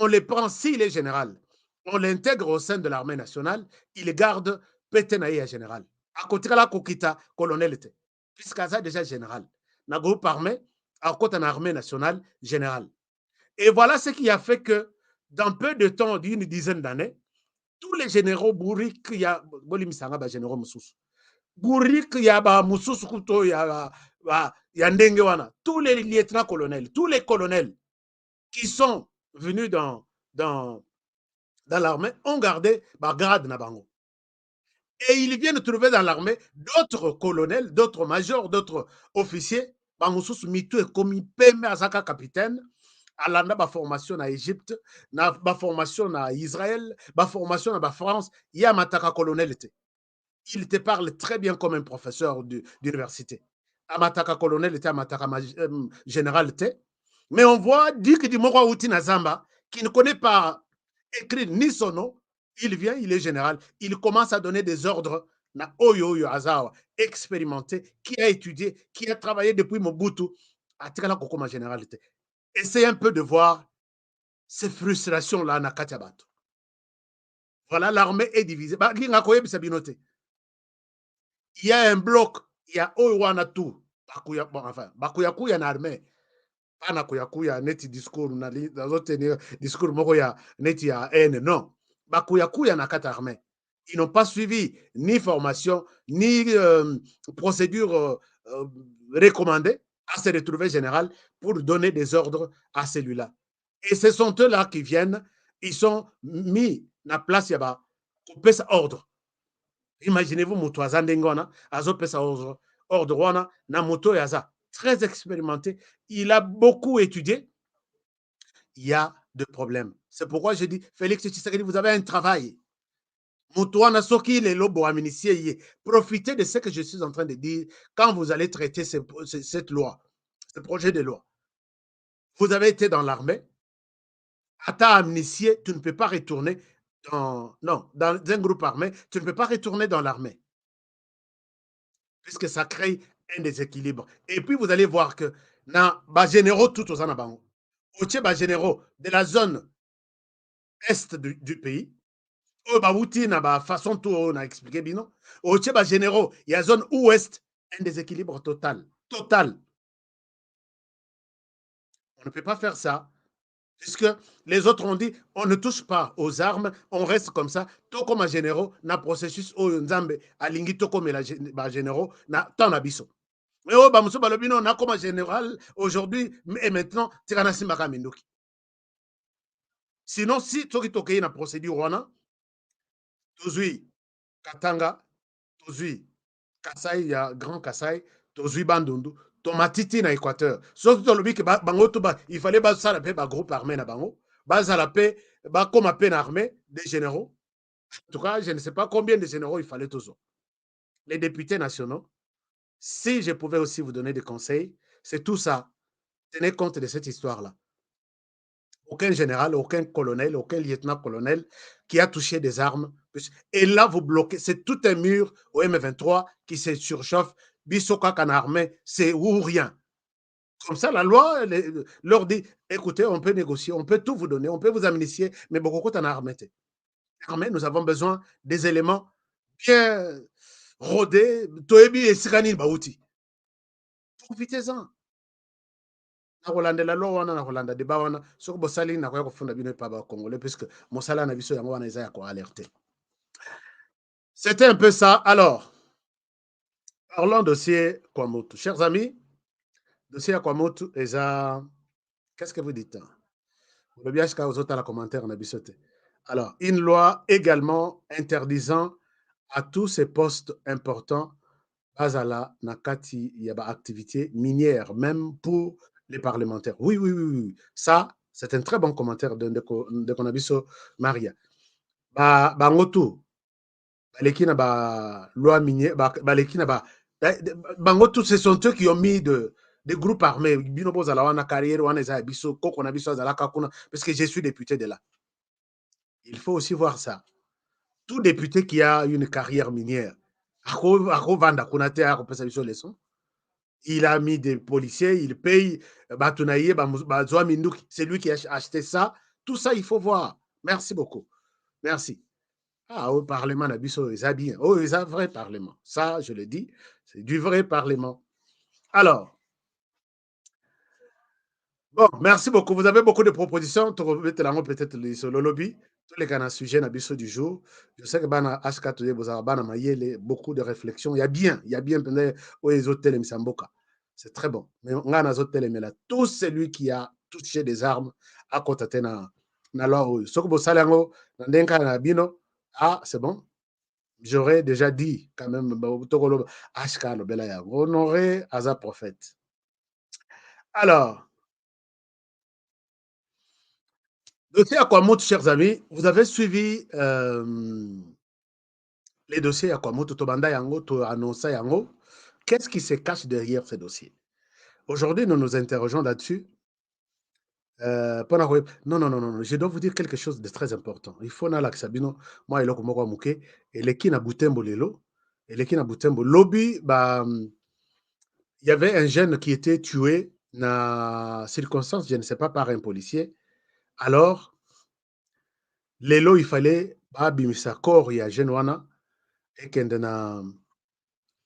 A: on les prend s'il est général. On l'intègre au sein de l'armée nationale, il garde Pétenaï à général. À côté de la Kokita, colonel, puisqu'à ça déjà général. Dans le groupe armé, à côté de l'armée nationale, général. Et voilà ce qui a fait que, dans peu de temps, d'une dizaine d'années, tous les généraux bourriques, il y a généraux Moussous. Bourriques, il y a Moussous Kouto, il y a Ndengewana. Tous les lieutenants-colonels, tous les colonels qui sont venus dans l'armée ont gardé grade Nabango. Et ils viennent trouver dans l'armée d'autres colonels, d'autres majors, d'autres officiers. Bangoussous Mitou est commis Peme Azaka capitaine. Alanda ba formation na Égypte, ba formation na Israël, ba formation na France. Il y a Mataka colonel. Il te parle très bien comme un professeur d'université. Amataka colonel était Amataka général était. Mais on voit Dik Dimoro Outi Nazamba qui ne connaît pas écrire ni son nom. Il vient, il est général. Il commence à donner des ordres. Na Oyo Azawa, expérimenté, qui a étudié, qui a travaillé depuis Mobutu. Atikala Kokoma généralité. Essayez un peu de voir ces frustrations-là na Katiabato. Voilà, l'armée est divisée. Il y a un bloc, il y a Oiwanatu, enfin, Bakuyakuya na armée. Pas Kuyakuya, neti discours, na tenir discours mokoya, neti ya haine, non. Bakuyakuya na kata armée. Ils n'ont pas suivi ni formation, ni procédure recommandée à se retrouver général pour donner des ordres à celui-là. Et ce sont eux-là qui viennent, ils sont mis na place yaba, couper sa ordre. Imaginez-vous, Moutou Azandengona, Azopesa ordre wana, na Mouto Yaza, très expérimenté, il a beaucoup étudié, il y a de problèmes. C'est pourquoi je dis, Félix Tshisekedi, vous avez un travail. Moutouana Soki, les lobos aminiciés, profitez de ce que je suis en train de dire quand vous allez traiter cette loi, ce projet de loi. Vous avez été dans l'armée, à ta amnistié, tu ne peux pas retourner dans un groupe armé, tu ne peux pas retourner dans l'armée. Puisque ça crée un déséquilibre. Et puis vous allez voir que na ba généraux tout aux anabango. Oche ba généraux de la zone est du pays. O ba wuti na ba façon tout on a expliqué bino. Oche ba généraux, il y a zone ouest, un déséquilibre total. Total. On ne peut pas faire ça. Puisque les autres ont dit, on ne touche pas aux armes, on reste comme ça. Tout comme un généraux, na processus au nzambe, alingi to comme la généraux, na ton abisso. Mais oh, Bamuso Balobino, on a comme un général aujourd'hui et maintenant, Tiranasi Makamindoki. Sinon, si tu as une procédure, Tozui Katanga, Tozui Kasai, il y a Grand Kasai, Tozui Bandundu, Tomatiti na Équateur. Sauf que le Bango, il fallait baser la paix, groupe armé na Bango, baser la paix, comme appel armée des généraux. En tout cas, je ne sais pas combien de généraux il fallait toujours. Les députés nationaux, si je pouvais aussi vous donner des conseils, c'est tout ça. Tenez compte de cette histoire-là. Aucun général, aucun colonel, aucun lieutenant-colonel qui a touché des armes. Et là, vous bloquez. C'est tout un mur au M23 qui se surchauffe. Bissoka en armée, c'est ou rien. Comme ça, la loi leur dit, écoutez, on peut négocier, on peut tout vous donner, on peut vous amnistier, mais beaucoup en armée. Armée, nous avons besoin des éléments bien rodés. Toebi et Siranil Baouti. Profitez-en. Na Rolanda la loi wana na Rolanda de ba wana soko bosali na ko funda bino pa ba congolais puisque mosala na biso yango wana eza ya ko alerter. C'était un peu ça. Alors, parlons dossier Kwamotu. Chers amis, dossier Kwamotu eza qu'est-ce que vous dites? Vous bien jusqu'à aux autres la commentaire na bisote. Alors, une loi également interdisant à tous ces postes importants Azala Nakati Yaba activité minière, même pour les parlementaires. Oui, oui, oui, oui. Ça, c'est un très bon commentaire de Konabiso Maria. Bangotu, Balekina ba loi minière, Balekina ba Bangotu, ce sont eux qui ont mis des groupes armés. Binobo Zalawana carrière, Wana Zabiso, Kokonabiso Zalaka Kuna, parce que je suis député de là. Il faut aussi voir ça. Tout député qui a une carrière minière, il a mis des policiers, il paye c'est lui qui a acheté ça. Tout ça, il faut voir. Merci beaucoup. Merci. Ah, au Parlement, ils bien. Oh, ils ont un vrai Parlement. Ça, je le dis, c'est du vrai Parlement. Alors, bon, merci beaucoup. Vous avez beaucoup de propositions. Peut-être sur le lobby. Tous les gars sujet Nabiso du jour. Je sais que Bana H4 vous avez beaucoup de réflexions. Il y a bien les autres Misamboka. C'est très bon. Mais on a là. Tout celui qui a touché des armes à côté na loi. Ce que vous savez, ah, c'est bon. J'aurais déjà dit quand même H4 honoré Aza prophète. Alors, dossier Akwamoto, chers amis, vous avez suivi les dossiers Akwamoto, Tobanda Yango, to annonça Yango. Qu'est-ce qui se cache derrière ces dossiers? Aujourd'hui, nous nous interrogeons là-dessus. Non, non, non, non, non, je dois vous dire quelque chose de très important. Il faut nala Sabino, moi eloko moko ya moke, eleki na Butembo lelo, eleki na Butembo lobby, bah, il y avait un jeune qui était tué na circonstance, je ne sais pas, par un policier. Alors, lelo il fallait babimisa corps ya jeune wana ekende na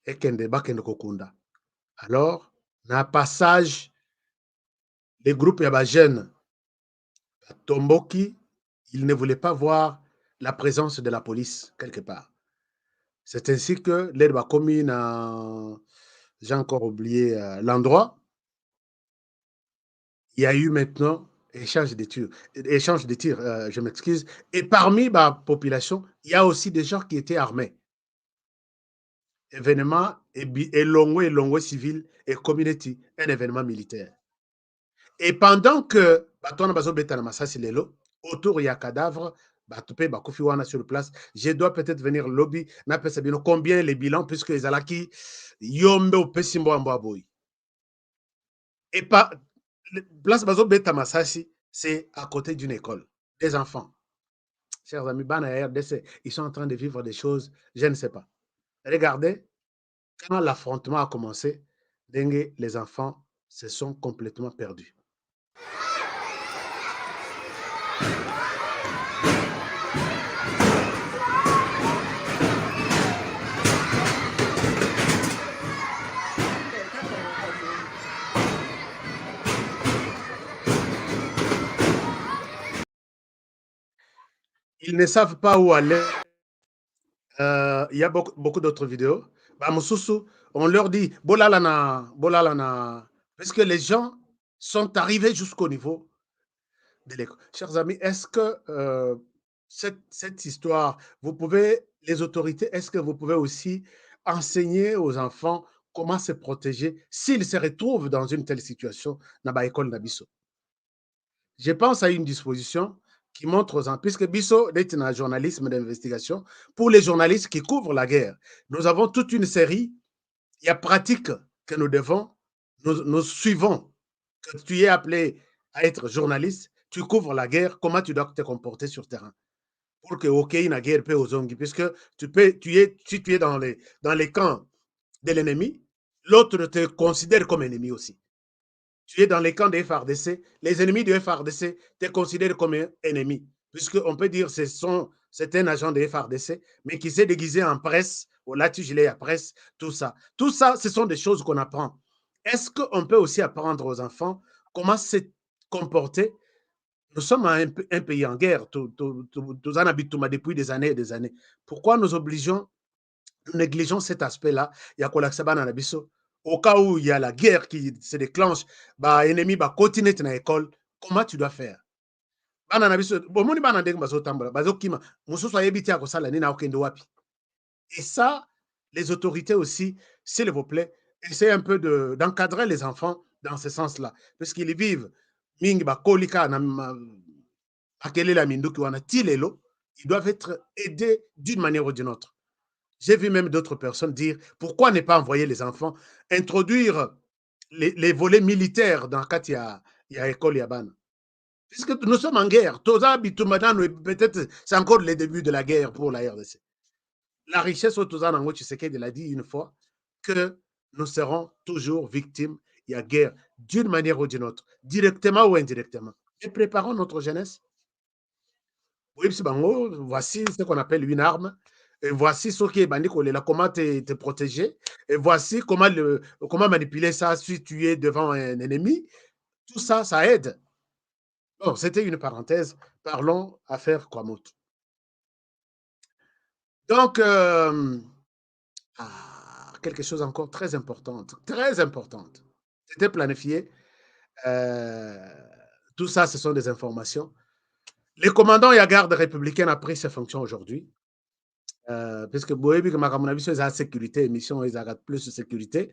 A: ekende bakende kokunda. Alors, na passage, les groupes ya bajeunes tomboki, ils ne voulaient pas voir la présence de la police quelque part. C'est ainsi que l'aide commune a, j'ai encore oublié l'endroit, il y a eu maintenant échange de tirs, je m'excuse. Et parmi la population, il y a aussi des gens qui étaient armés. Événement et civil et community, un événement militaire. Et pendant que Batouana Bazo Betana Massasi Lelo, autour il y a cadavre, Batoupe Bakufi Wana sur place, je dois peut-être venir lobby, n'a pas sabino combien les bilans, puisque les alaki yombe ou pesimbo amboaboy. Et pas, place Bazo Betana Massasi, c'est à côté d'une école, des enfants. Chers amis, Bana RDC, ils sont en train de vivre des choses, je ne sais pas. Regardez, quand l'affrontement a commencé, les enfants se sont complètement perdus. Ils ne savent pas où aller. Il y a beaucoup d'autres vidéos. Bah, Moussoussou, on leur dit, bolalana, bolalana, parce que les gens sont arrivés jusqu'au niveau de l'école. Chers amis, est-ce que cette histoire, vous pouvez, les autorités, est-ce que vous pouvez aussi enseigner aux enfants comment se protéger s'ils se retrouvent dans une telle situation dans l'école Nabiso? Je pense à une disposition qui montre aux enfants, puisque Bisso est un journalisme d'investigation, pour les journalistes qui couvrent la guerre, nous avons toute une série, il y a pratique que nous devons, nous suivons. Que tu es appelé à être journaliste, tu couvres la guerre, comment tu dois te comporter sur terrain pour que OK, une guerre peut aux ongi, puisque si tu es dans les camps de l'ennemi, l'autre te considère comme ennemi aussi. Tu es dans les camps des FARDC, les ennemis du FARDC te considèrent comme un ennemi, puisqu'on peut dire que c'est un agent des FARDC, mais qui s'est déguisé en presse, au gilet à presse, tout ça. Tout ça, ce sont des choses qu'on apprend. Est-ce qu'on peut aussi apprendre aux enfants comment se comporter? Nous sommes un pays en guerre, tous en habitent depuis des années et des années. Pourquoi nous négligeons cet aspect-là? Il y a Kolaksaban Anabiso. Au cas où il y a la guerre qui se déclenche, bah ennemi bah continuer dans l'école, comment tu dois faire? Bana Anabiso, bon moni bana ndenge bazo tambola, bazo kima, mususu ayebiti akosala nini akende wapi. Et ça, les autorités aussi, s'il vous plaît, essayez un peu d'encadrer les enfants dans ce sens-là, parce qu'ils vivent mingi ba kolika na akelela minduki wana tilelo, ils doivent être aidés d'une manière ou d'une autre. J'ai vu même d'autres personnes dire pourquoi ne pas envoyer les enfants introduire les volets militaires dans Katia et à l'école Yaban. Puisque nous sommes en guerre, peut-être c'est encore le début de la guerre pour la RDC. La richesse au Tozan Ango Tshisekedi l'a dit une fois que nous serons toujours victimes. Il y a guerre d'une manière ou d'une autre, directement ou indirectement. Et préparons notre jeunesse. Voici ce qu'on appelle une arme. Et voici ce qui est bandit, comment te protéger. Et voici comment manipuler ça si tu es devant un ennemi. Tout ça, ça aide. Bon, c'était une parenthèse. Parlons affaire Kwamout. Donc, quelque chose encore très importante. Très importante. C'était planifié. Tout ça, ce sont des informations. Le commandant et la garde républicaine a pris ses fonctions aujourd'hui. Puisque boyebi que makamuna biso eza sécurité émission ezaka plus de sécurité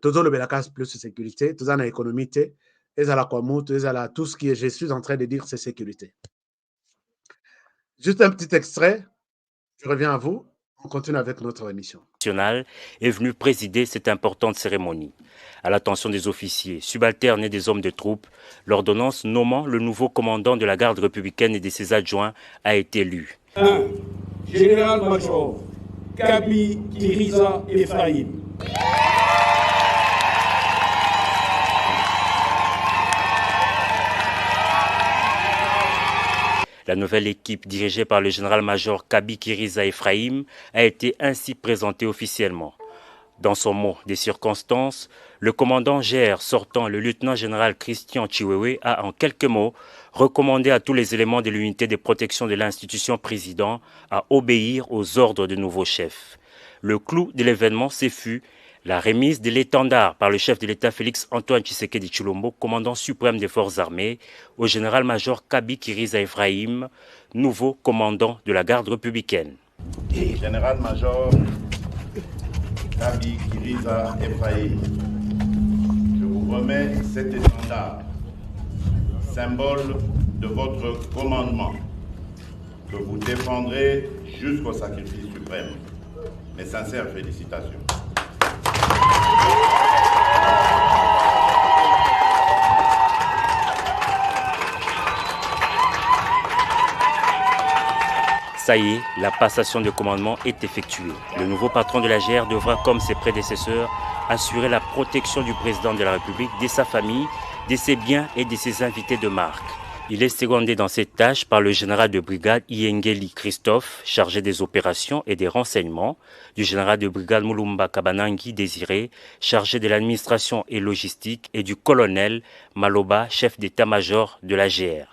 A: tozo le belakas plus de sécurité toza na économie te ezala kwa mutu ezala tout ce que je suis en train de dire c'est sécurité. Juste un petit extrait, je reviens à vous. On continue avec notre émission.
F: Est venu présider cette importante cérémonie. À l'attention des officiers, subalternes et des hommes de troupe, l'ordonnance nommant le nouveau commandant de la garde républicaine et de ses adjoints a été lue.
G: 1. Général-major Kabi Kiriza Ephraim.
F: La nouvelle équipe dirigée par le général-major Kabi Kiriza Ephraim a été ainsi présentée officiellement. Dans son mot des circonstances, le commandant GR sortant, le lieutenant-général Christian Chiwewe, a en quelques mots recommandé à tous les éléments de l'unité de protection de l'institution président à obéir aux ordres du nouveau chef. Le clou de l'événement, c'est fut la remise de l'étendard par le chef de l'État Félix Antoine Tshisekedi Tshilombo, commandant suprême des forces armées, au général-major Kabi Kiriza Ephraim, nouveau commandant de la garde républicaine.
H: Général-major Kabi Kiriza Ephraim, je vous remets cet étendard, symbole de votre commandement, que vous défendrez jusqu'au sacrifice suprême. Mes sincères félicitations.
F: Ça y est, la passation de commandement est effectuée. Le nouveau patron de la GR devra, comme ses prédécesseurs, assurer la protection du président de la République, de sa famille, de ses biens et de ses invités de marque. Il est secondé dans cette tâche par le général de brigade Iengeli Christophe, chargé des opérations et des renseignements, du général de brigade Mulumba Kabanangi Désiré, chargé de l'administration et logistique, et du colonel Maloba, chef d'état-major de la GR.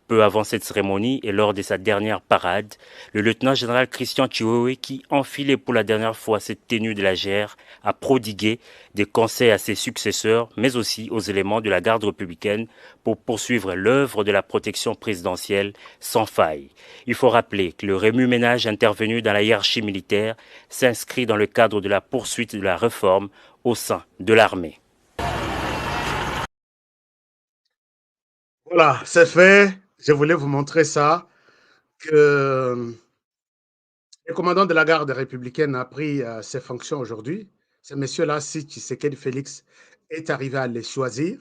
F: Peu avant cette cérémonie et lors de sa dernière parade, le lieutenant-général Christian Chiwewe, qui enfilait pour la dernière fois cette tenue de la GR, a prodigué des conseils à ses successeurs, mais aussi aux éléments de la garde républicaine pour poursuivre l'œuvre de la protection présidentielle sans faille. Il faut rappeler que le remue-ménage intervenu dans la hiérarchie militaire s'inscrit dans le cadre de la poursuite de la réforme au sein de l'armée.
A: Voilà, c'est fait. Je voulais vous montrer ça, que le commandant de la garde républicaine a pris ses fonctions aujourd'hui. Ce monsieur-là, si Tshisekedi Félix est arrivé à les choisir,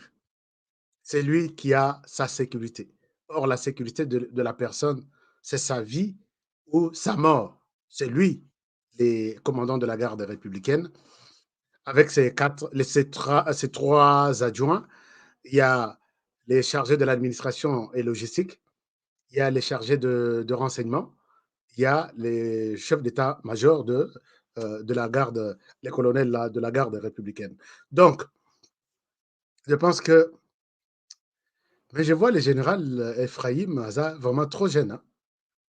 A: c'est lui qui a sa sécurité. Or, la sécurité de la personne, c'est sa vie ou sa mort. C'est lui, le commandant de la garde républicaine. Avec ses trois adjoints, il y a les chargés de l'administration et logistique, il y a les chargés de renseignement, il y a les chefs d'état-major de la garde, les colonels de la garde républicaine. Donc, je pense que, mais je vois le général Ephraim Aza vraiment trop jeune. Hein?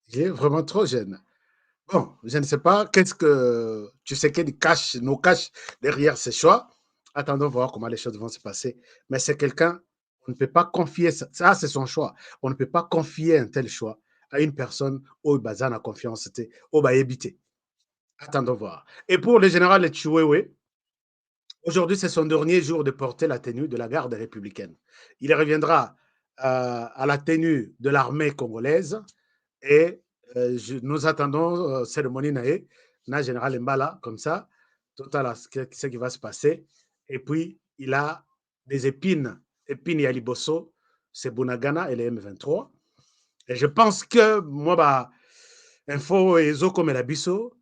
A: Il est vraiment trop jeune. Bon, je ne sais pas qu'est-ce que tu sais qu'il nous cache derrière ces choix. Attendons voir comment les choses vont se passer. Mais c'est quelqu'un, on ne peut pas confier, ça c'est son choix. On ne peut pas confier un tel choix à une personne où Bazan a confiance, où va éviter. Attendons voir. Et pour le général Chiwewe, aujourd'hui c'est son dernier jour de porter la tenue de la garde républicaine. Il reviendra à la tenue de l'armée congolaise et nous attendons cérémonie na général Mbala, comme ça, tout à ce qui va se passer. Et puis, il a des épines Yaliboso, c'est Bunagana et les M23. Et je pense que, moi, bah, info et zo comme la biso,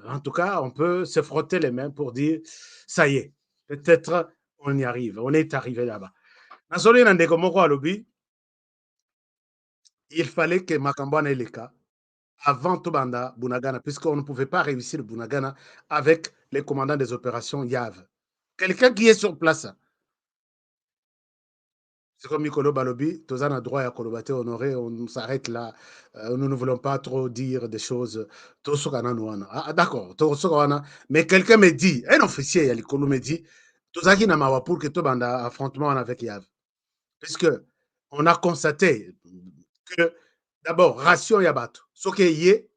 A: en tout cas, on peut se frotter les mains pour dire, ça y est, peut-être on y arrive, on est arrivé là-bas. Il fallait que Makambouane ait le cas avant Tobanda Bunagana, puisqu'on ne pouvait pas réussir le Bunagana avec les commandants des opérations YAV. Quelqu'un qui est sur place. C'est comme Nicolo Balobi, tous on a droit à Kolobate honoré, on s'arrête là. Nous ne voulons pas trop dire des choses. Ah, d'accord, mais quelqu'un me dit, un officier, Yalikolo me dit, tous qui n'a pas pour que Tobanda affrontement avec YAV. Puisque on a constaté que d'abord, ration Yabat, ce qui est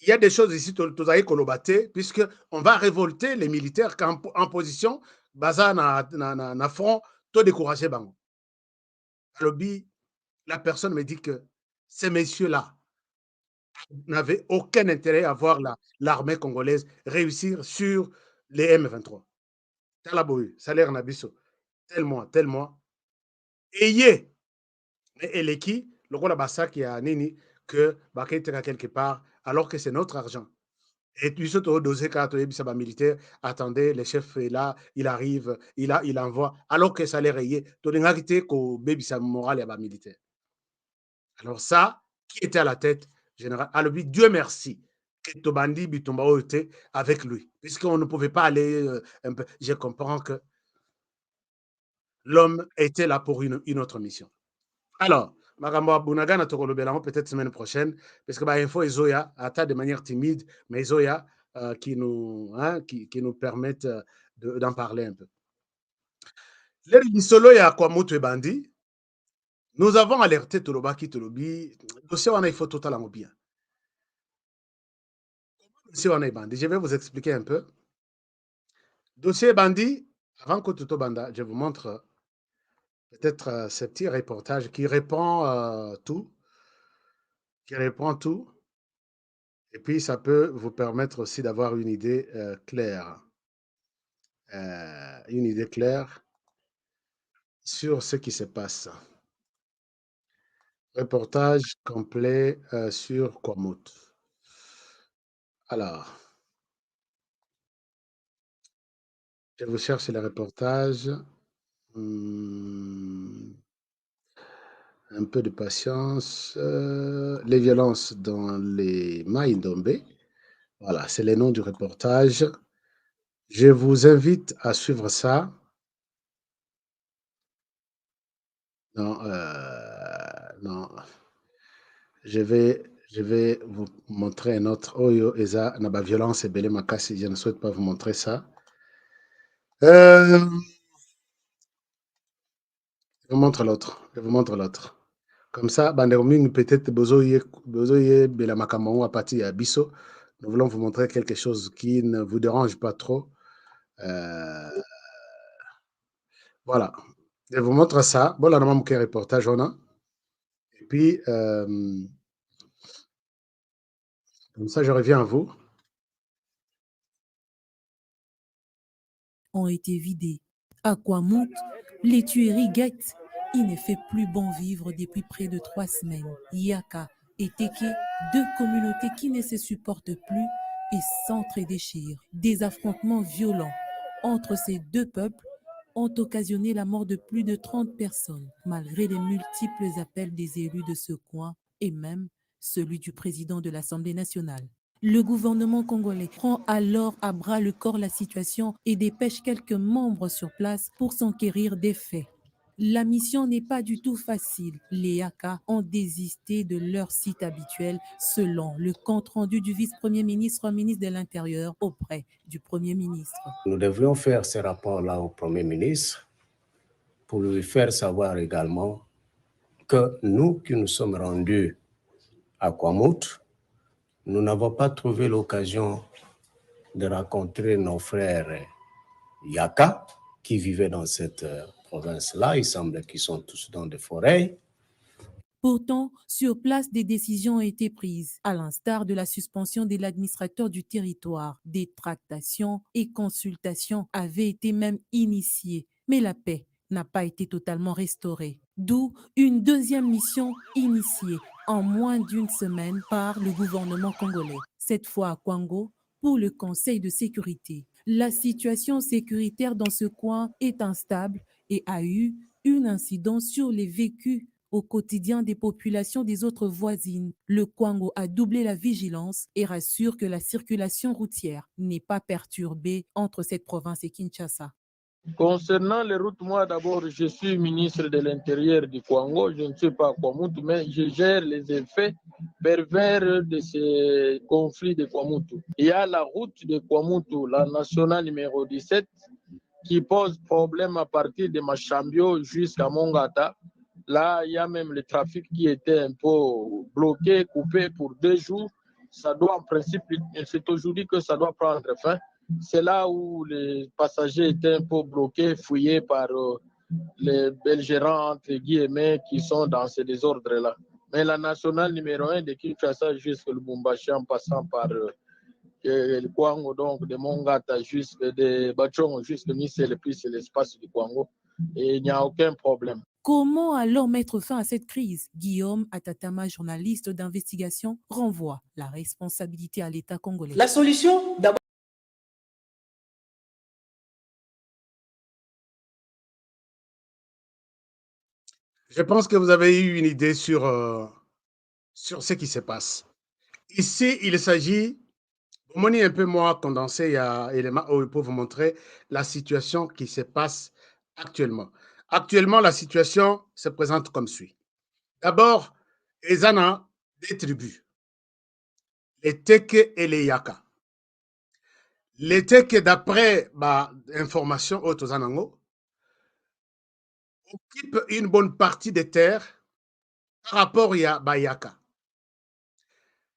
A: il y a des choses ici, puisqu'on va révolter les militaires en position, baza na front, tout décourager bango. La personne me dit que ces messieurs-là, n'avait aucun intérêt à voir l'armée congolaise réussir sur les M23. Talaboy, salaire Nabiso, tel mois. Ayez, mais elle est qui? Le roi Bassa qui a Nini, que Baketera quelque part, alors que c'est notre argent. Et puis, surtout, dosé quand il militaire, attendez, le chef est là, il arrive, il envoie, alors que ça les rayé, tout le monde qui était moral et militaire. Alors, ça, qui était à la tête, général, alors, Dieu merci, que Tobandi Bitumba était avec lui, puisqu'on ne pouvait pas aller un peu. Je comprends que l'homme était là pour une autre mission. Alors, Magambo Bunagana Tokolobelango peut-être semaine prochaine, parce que info Ezoya, atta de manière timide, mais Ezoya qui nous permettent d'en parler un peu. Les solo ya Kwamutu et Bandi, nous avons alerté Tolobaki Tolobi, dossier on a il faut totalement bien. Dossier on a Bandi, je vais vous expliquer un peu. Dossier Bandi, avant que tout Banda, je vous montre peut-être ce petit reportage qui répond tout. Et puis, ça peut vous permettre aussi d'avoir une idée claire. Une idée claire sur ce qui se passe. Reportage complet sur Kwamout. Alors, je vous cherche le reportage. Un peu de patience. Les violences dans les Maïndombe. Voilà, c'est le nom du reportage. Je vous invite à suivre ça. Non, non. Je vais vous montrer un autre. Oyo Eza Naba violence et Belé Makasi. Je ne souhaite pas vous montrer ça. Je vous montre l'autre. Comme ça, Banderming peut-être Bozoye Bela Makamon à partir à Bisso. Nous voulons vous montrer quelque chose qui ne vous dérange pas trop. Voilà. Je vous montre ça. Bon, là, on a un reportage. Et puis, comme ça, je reviens à vous.
I: Ont été vidés. À Kwamout, les tueries guettent. Il ne fait plus bon vivre depuis près de 3 semaines. Yaka et Teke, 2 communautés qui ne se supportent plus et s'entre-déchirent. Des affrontements violents entre ces 2 peuples ont occasionné la mort de plus de 30 personnes, malgré les multiples appels des élus de ce coin et même celui du président de l'Assemblée nationale. Le gouvernement congolais prend alors à bras le corps la situation et dépêche quelques membres sur place pour s'enquérir des faits. La mission n'est pas du tout facile. Les Yaka ont désisté de leur site habituel selon le compte-rendu du vice-premier ministre, ministre de l'Intérieur auprès du Premier ministre.
J: Nous devrions faire ce rapport-là au Premier ministre pour lui faire savoir également que nous qui nous sommes rendus à Kwamout, nous n'avons pas trouvé l'occasion de rencontrer nos frères Yaka qui vivaient dans cette province-là. Il semble qu'ils sont tous dans des forêts.
I: Pourtant, sur place, des décisions ont été prises, à l'instar de la suspension de l'administrateur du territoire. Des tractations et consultations avaient été même initiées, mais la paix n'a pas été totalement restaurée. D'où une deuxième mission initiée en moins d'une semaine par le gouvernement congolais, cette fois à Kwango, pour le Conseil de sécurité. La situation sécuritaire dans ce coin est instable et a eu une incidence sur les vécus au quotidien des populations des autres voisines. Le Kwango a doublé la vigilance et rassure que la circulation routière n'est pas perturbée entre cette province et Kinshasa.
K: Concernant les routes, moi d'abord, je suis ministre de l'Intérieur du Kwango, je ne suis pas à Kwamout, mais je gère les effets pervers de ces conflits de Kwamout. Il y a la route de Kwamout, la nationale numéro 17, qui pose problème à partir de Machambio jusqu'à Mongata. Là, il y a même le trafic qui était un peu bloqué, coupé pour 2 jours. Ça doit en principe, c'est aujourd'hui que ça doit prendre fin. C'est là où les passagers étaient un peu bloqués, fouillés par les belgérants, entre guillemets, qui sont dans ces désordres-là. Mais la nationale numéro 1 de Kinshasa jusqu'au Lubumbashi en passant par le Kwango, donc de Mongata jusqu'à de Bachongo jusqu'à Nice, puis c'est l'espace du Kwango. Et il n'y a aucun problème.
I: Comment alors mettre fin à cette crise? Guillaume Atatama, journaliste d'investigation, renvoie la responsabilité à l'État congolais.
L: La solution, d'abord.
A: Je pense que vous avez eu une idée sur ce qui se passe. Ici, il s'agit, vous m'en un peu moins condensé, il y a élément pour vous montrer la situation qui se passe actuellement. Actuellement, la situation se présente comme suit. D'abord, Ezana, des tribus, les Teke et les Yaka. Les Teke, d'après information Otozanango, occupent une bonne partie des terres par rapport à Yaka.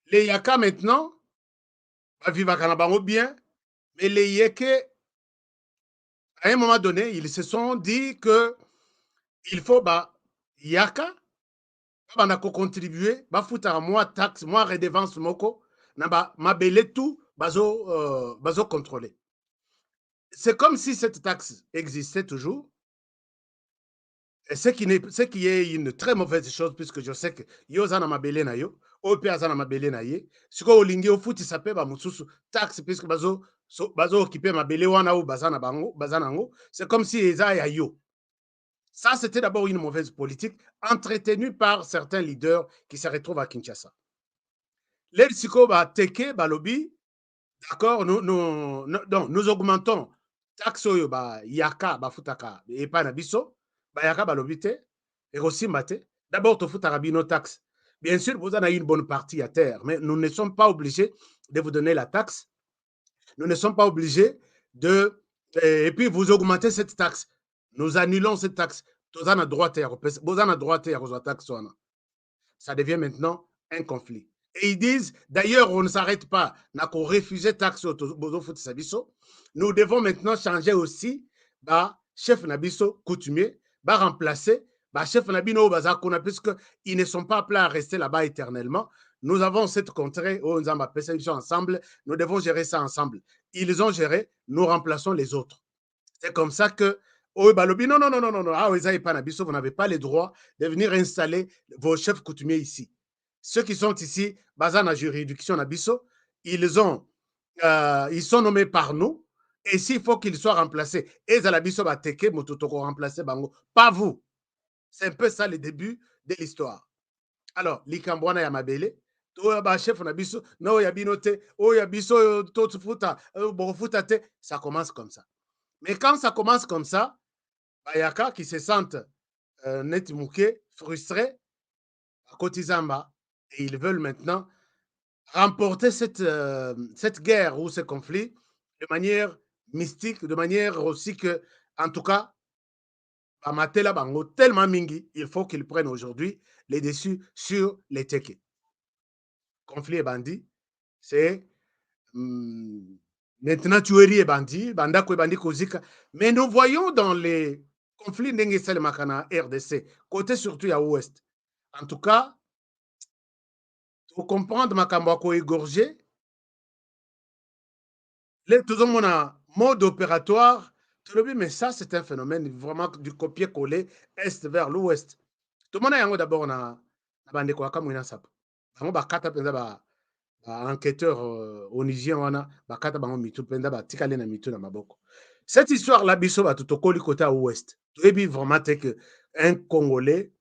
A: Les Yaka maintenant, vivent bien, mais les Yeke, à un moment donné, ils se sont dit que il faut Yaka, contribuer, foutre moi taxe, moi redevance moko, ma belé tout, bazo contrôler. C'est comme si cette taxe existait toujours. Et ce qui est une très mauvaise chose, puisque je sais que Yozana Mabele na yo, Opiazana Mabele na ye, ce qu'on lingue au foot, il s'appelle Bamususu taxe, puisque bazo occupé Mabele wana ou bazanango, c'est comme si Eza ya yo. Ça, c'était d'abord une mauvaise politique entretenue par certains leaders qui se retrouvent à Kinshasa. Les Siko Teke, Balobi, d'accord, nous augmentons taxe Yaka, Futaka, et pas Nabiso. Bayaka balobite et aussi mate. D'abord, tu fous nos taxes. Bien sûr, vous en avez une bonne partie à terre, mais nous ne sommes pas obligés de vous donner la taxe. Nous ne sommes pas obligés de. Et puis, vous augmentez cette taxe. Nous annulons cette taxe. Vous en avez droit à taxe. Ça devient maintenant un conflit. Et ils disent, d'ailleurs, on ne s'arrête pas. Nous refusé taxe au Nous devons maintenant changer aussi chef Nabiso coutumier. Remplacer chef Nabino Bazakuna, puisqu'ils ne sont pas appelés à rester là-bas éternellement. Nous avons cette contrée, nous avons ensemble, nous devons gérer ça ensemble. Ils ont géré, nous remplaçons les autres. C'est comme ça que, non, vous n'avez pas le droit de venir installer vos chefs coutumiers ici. Ceux qui sont ici, basant la juridiction Nabiso, ils sont nommés par nous. Et s'il faut qu'il soit remplacé, et Zalabiso va teke, Mototoko remplacer Bango, pas vous. C'est un peu ça le début de l'histoire. Alors, Likambwana Yamabele, chef Nabiso, no Yabinote, Yabiso, Totufuta, Bofutate, ça commence comme ça. Mais quand ça commence comme ça, Bayaka qui se sentent net mouqués, frustrés, à Kotizamba, et ils veulent maintenant remporter cette guerre ou ce conflit de manière mystique, de manière aussi que, en tout cas, Matela Bango, tellement mingi, il faut qu'ils prennent aujourd'hui les dessus sur les Teke. Conflit et bandit, c'est maintenant tuerie et bandit, bandako et bandit kozika. Mais nous voyons dans les conflits n'engesel makana RDC, côté surtout à Ouest. En tout cas, pour comprendre Makambako égorgé, tout le monde a mode opératoire. Mais ça, c'est un phénomène vraiment du copier-coller est vers l'ouest. Tout le monde a d'abord un enquêteur onusien, cette histoire-là, tout côté à l'ouest. Vraiment qu'un Congolais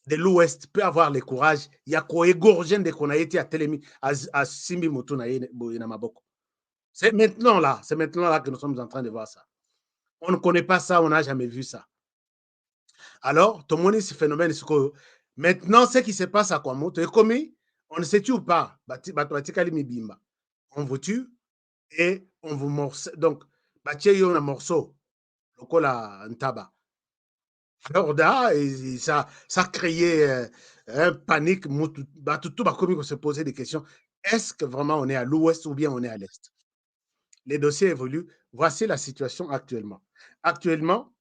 A: de l'ouest peut avoir le courage. Il y a quoi égorger de qu'on a été à Télémi, à Simbi Motuna Maboko. C'est maintenant là que nous sommes en train de voir ça. On ne connaît pas ça, on n'a jamais vu ça. Alors, tout le monde, ce phénomène, maintenant, ce qui se passe à Kwamoto est commis, on ne sait tue ou pas. On vous tue et on vous morce. Donc, il y a un morceau, le col à un tabac. Alors, ça a créé un panique. Tout va se poser des questions. Est-ce que vraiment on est à l'ouest ou bien on est à l'est? Les dossiers évoluent. Voici la situation actuellement. Actuellement,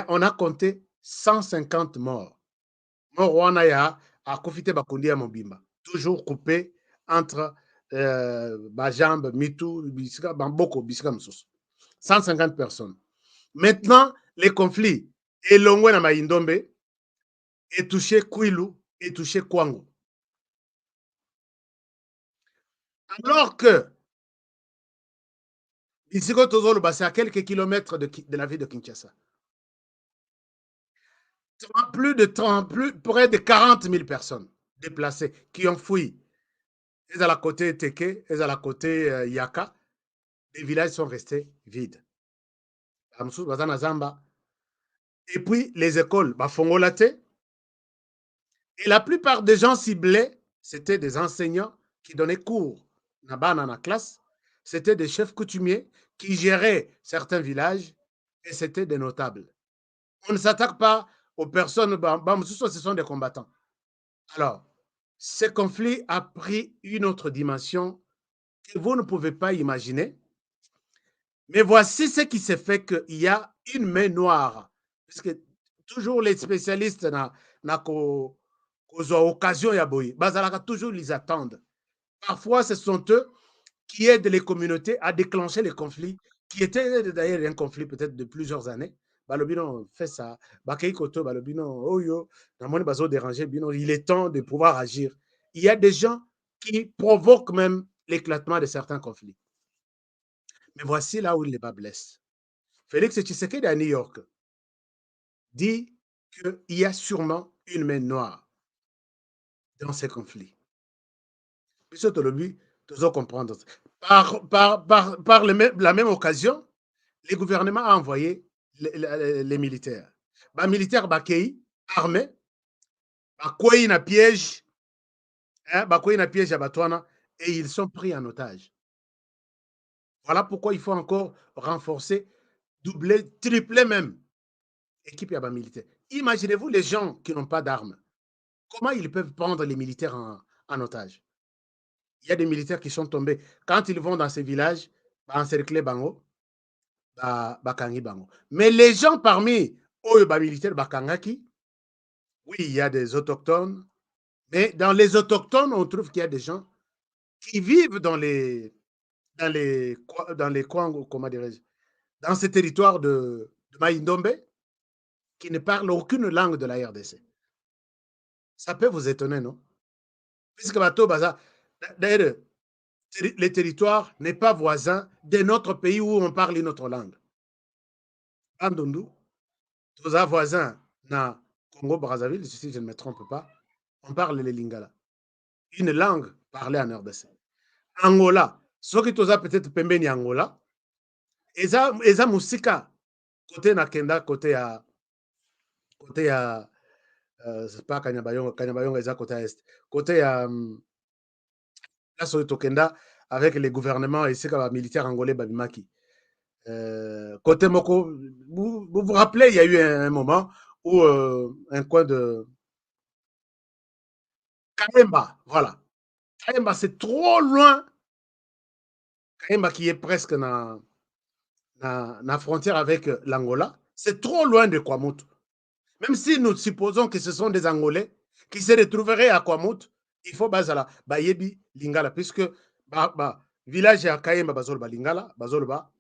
A: on a compté 150 morts. Morwanaya a profité bakundi ya mobimba. Toujours coupé entre Bajambe, Mitou, Bisika, Bamboko, Bisika Moussous. 150 personnes. Maintenant, les conflits, Elongwe na Maïndombe, est touché Kwilu, est touché Kwango. Alors que Bisiko Tozolo, c'est à quelques kilomètres de la ville de Kinshasa. Près de 40 000 personnes déplacées qui ont fui. Ils à la côté Teke, ils à la côté Yaka. Les villages sont restés vides. Et puis les écoles, Bafongolate. Et la plupart des gens ciblés, c'était des enseignants qui donnaient cours dans la classe. C'était des chefs coutumiers qui géraient certains villages et c'était des notables. On ne s'attaque pas aux personnes, ce sont des combattants. Alors, ce conflit a pris une autre dimension que vous ne pouvez pas imaginer. Mais voici ce qui s'est fait qu'il y a une main noire. Parce que toujours les spécialistes n'ont occasion ya boy. Bazalaka toujours les attendent. Parfois, ce sont eux qui aident les communautés à déclencher les conflits, qui étaient d'ailleurs un conflit peut-être de plusieurs années. Balobino fait ça. Bakei Koto, Balobino, Oyo, Bazo déranger, Bino. Il est temps de pouvoir agir. Il y a des gens qui provoquent même l'éclatement de certains conflits. Mais voici là où les bas blessent. Félix Tshisekedi à New York dit qu'il y a sûrement une main noire dans ces conflits. Puis Tolobi, toujours comprendre. Par la même occasion, le gouvernement a envoyé les militaires. Les militaires Bakei, armés, Bakoui na piège, Bakoui na piège à Batouana, et ils sont pris en otage. Voilà pourquoi il faut encore renforcer, doubler, tripler même l'équipe militaire. Imaginez-vous les gens qui n'ont pas d'armes. Comment ils peuvent prendre les militaires en otage? Il y a des militaires qui sont tombés. Quand ils vont dans ces villages, encercler Bango, Bakangi Bango. Mais les gens parmi eux, militaires Bakangaki, oui, il y a des autochtones, mais dans les autochtones, on trouve qu'il y a des gens qui vivent dans les coins, comment dirais-je, dans ces territoires de Maïndombe, qui ne parlent aucune langue de la RDC. Ça peut vous étonner, non? Puisque Bato Baza, d'ailleurs, le territoire n'est pas voisin de notre pays où on parle une autre langue. Bandundu, tous les voisins na Congo-Brazzaville, si je ne me trompe pas, on parle le lingala. Une langue parlée en RDC. Angola, ceux qui tous peut-être pembeni Angola, eza musika côté na Kenda, côté à c'est pas Kanyabayonga eza côté est, côté à là sur Tokenda avec les gouvernements et c'est que les militaires angolais babimaki. Côté Moko, vous vous rappelez, il y a eu un moment où un coin de Kayemba, voilà. Kayemba, c'est trop loin. Kayemba qui est presque dans la frontière avec l'Angola, c'est trop loin de Kwamout. Même si nous supposons que ce sont des Angolais qui se retrouveraient à Kwamout, il faut bazala bayebi lingala puisque village à Kayemba bazolba lingala bazolba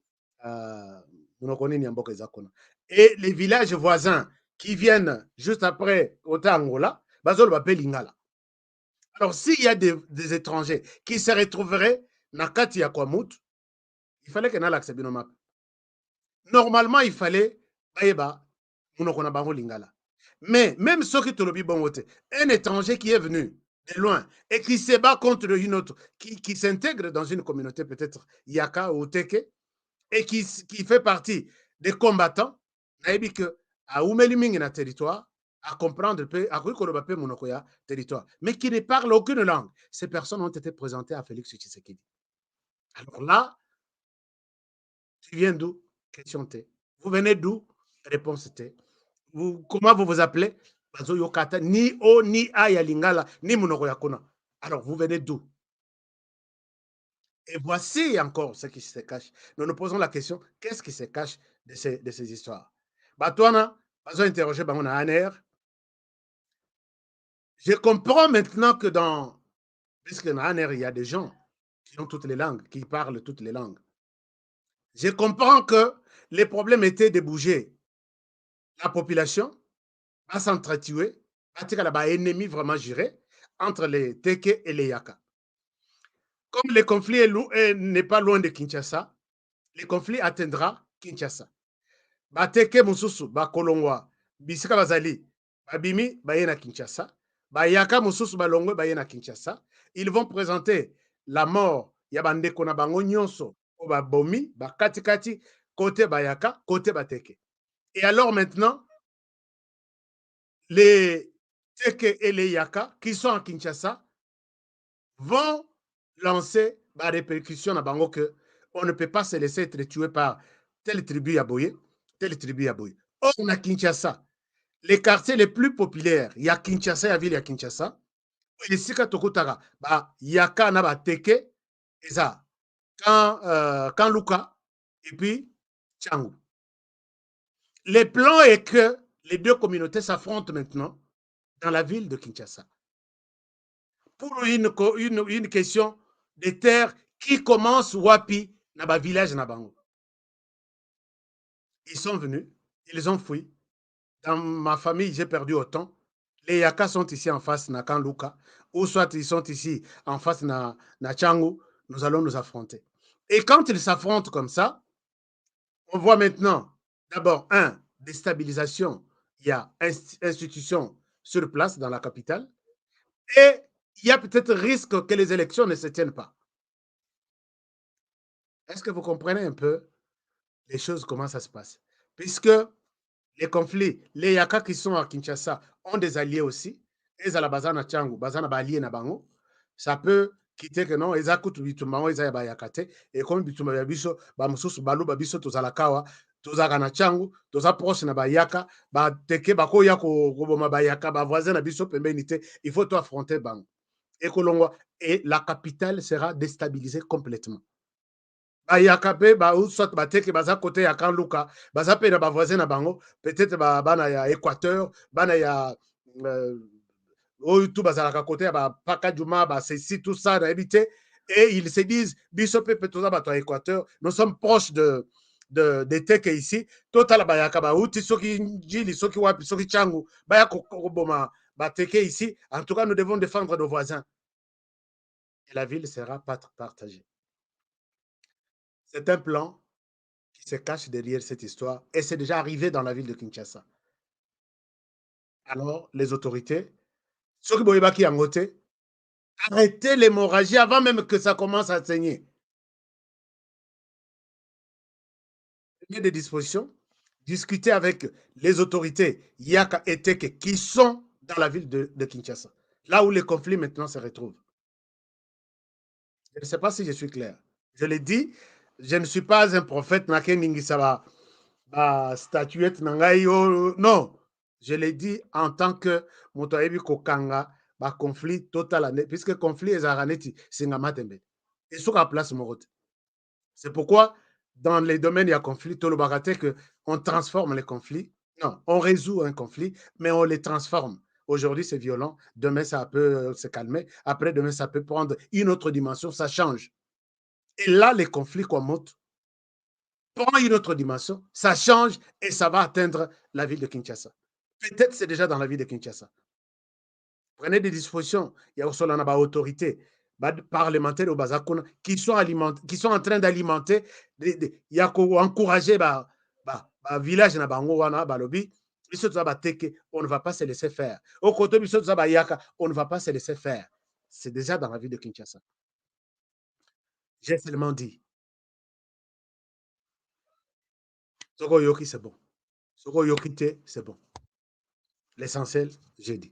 A: et les villages voisins qui viennent juste après au Angola bazolba pe lingala. Alors s'il y a des étrangers qui se retrouveraient na kati ya Kwamout, il fallait que nala accepte map. Normalement il fallait bayeba munokona bango lingala. Mais même ceux qui te le bongote, un étranger qui est venu de loin et qui se bat contre une autre, qui s'intègre dans une communauté peut-être Yaka ou Teke et qui fait partie des combattants, naïbi que à Oumeliming na territoire, à comprendre à Kolobape Monokoya territoire, mais qui ne parle aucune langue. Ces personnes ont été présentées à Félix Tshisekedi. Alors là, tu viens d'où? Question T. Vous venez d'où? Réponse T. Comment vous vous appelez? Ni O, ni A ya lingala, ni Munoko ya Kona. Alors, vous venez d'où? Et voici encore ce qui se cache. Nous nous posons la question, qu'est-ce qui se cache de ces histoires? Batouana, ils ont interrogé Bango na ANR. Je comprends maintenant que dans... Puisque dans l'ANR, il y a des gens qui ont toutes les langues, qui parlent toutes les langues. Je comprends que les problèmes étaient de bouger. La population va s'entretuer, va être ennemi vraiment juré entre les Teke et les Yaka. Comme le conflit n'est pas loin de Kinshasa, le conflit atteindra Kinshasa. Bateke mususu bakolongwa bisika bazali babimi baye na Kinshasa, bayaka mususu balongwe baye na Kinshasa. Ils vont présenter la mort ya bandeko na bango nyonso o babomi bakatikati côté bayaka côté bateke. Et alors maintenant les Teke et les Yaka qui sont à Kinshasa vont lancer la répercussion à bango que on ne peut pas se laisser être tué par telle tribu à Boye, telle tribu à Boye. Or, on a Kinshasa, les quartiers les plus populaires, il y a Kinshasa, il y a ville, il y a Kinshasa. Et si Tokotara, Yaka na ba Teke, et ça, quand Luka, et puis Tchangou. Le plan est que les deux communautés s'affrontent maintenant dans la ville de Kinshasa. Pour une question de terre qui commence Wapi, dans le village Nabango. Ils sont venus, ils ont fui. Dans ma famille, j'ai perdu autant. Les Yaka sont ici en face, na Kanluka, ou soit ils sont ici en face, na Tchangou. Nous allons nous affronter. Et quand ils s'affrontent comme ça, on voit maintenant, d'abord, déstabilisation. Il y a institutions sur place dans la capitale. Et il y a peut-être risque que les élections ne se tiennent pas. Est-ce que vous comprenez un peu les choses, comment ça se passe? Puisque les conflits, les Yaka qui sont à Kinshasa ont des alliés aussi. Et à la Bazana Tchangou, Bazana Balié Nabango, ça peut quitter que non, ils écoutent Bitumbango, ils aient Yakate, et comme Bitumba Yabiso, Bamusus, Balou, Babiso, Tozalakawa, Tozagana Tchangou, Toza proche na Bayaka, Bateke, Bako Yako, Roboma Bayaka, Bavoisin Nabiso, Pembenité, il faut tout affronter Bang. Et la capitale sera déstabilisée complètement. Bayakape ou soit bateke baza côté ya Kanluka baza pe na ba voisin na bango peut-être bana ya Équateur bana ya tout baza la côté ba Pakadjuma ba ceci tout ça na habité et ils se disent biso pe toza bato ya Équateur nous sommes proches de Teke ici total bayaka ba uti soki njili soki wapi soki Tchangu baya ko boma ba Teke ici en tout cas nous devons défendre nos voisins et la ville sera partagée. C'est un plan qui se cache derrière cette histoire et c'est déjà arrivé dans la ville de Kinshasa. Alors, les autorités, ceux qui boyebaki en côté, arrêtez l'hémorragie avant même que ça commence à saigner. Prenez des dispositions, discutez avec les autorités Yaka et Teke qui sont dans la ville de Kinshasa, là où les conflits maintenant se retrouvent. Je ne sais pas si je suis clair. Je l'ai dit, je ne suis pas un prophète, statuette, non. Je l'ai dit en tant que Motoyebi Kokanga, conflit total, puisque conflit est Araneti, c'est Ngamatembe. Et sur la place Morote. C'est pourquoi, dans les domaines, il y a conflit, on transforme les conflits. Non, on résout un conflit, mais on les transforme. Aujourd'hui, c'est violent. Demain, ça peut se calmer. Après, demain, ça peut prendre une autre dimension. Ça change. Et là, les conflits prend une autre dimension. Ça change et ça va atteindre la ville de Kinshasa. Peut-être c'est déjà dans la ville de Kinshasa. Prenez des dispositions. Il y a aussi une autorité parlementaire au Bazakuna qui sont en train d'alimenter, il y a encourager village na bango wana balobi. On ne va pas se laisser faire. Au côté on ne va pas se laisser faire. C'est déjà dans la ville de Kinshasa. J'ai seulement dit. Soko Yoki, c'est bon. Soko Yokite, c'est bon. L'essentiel, j'ai dit.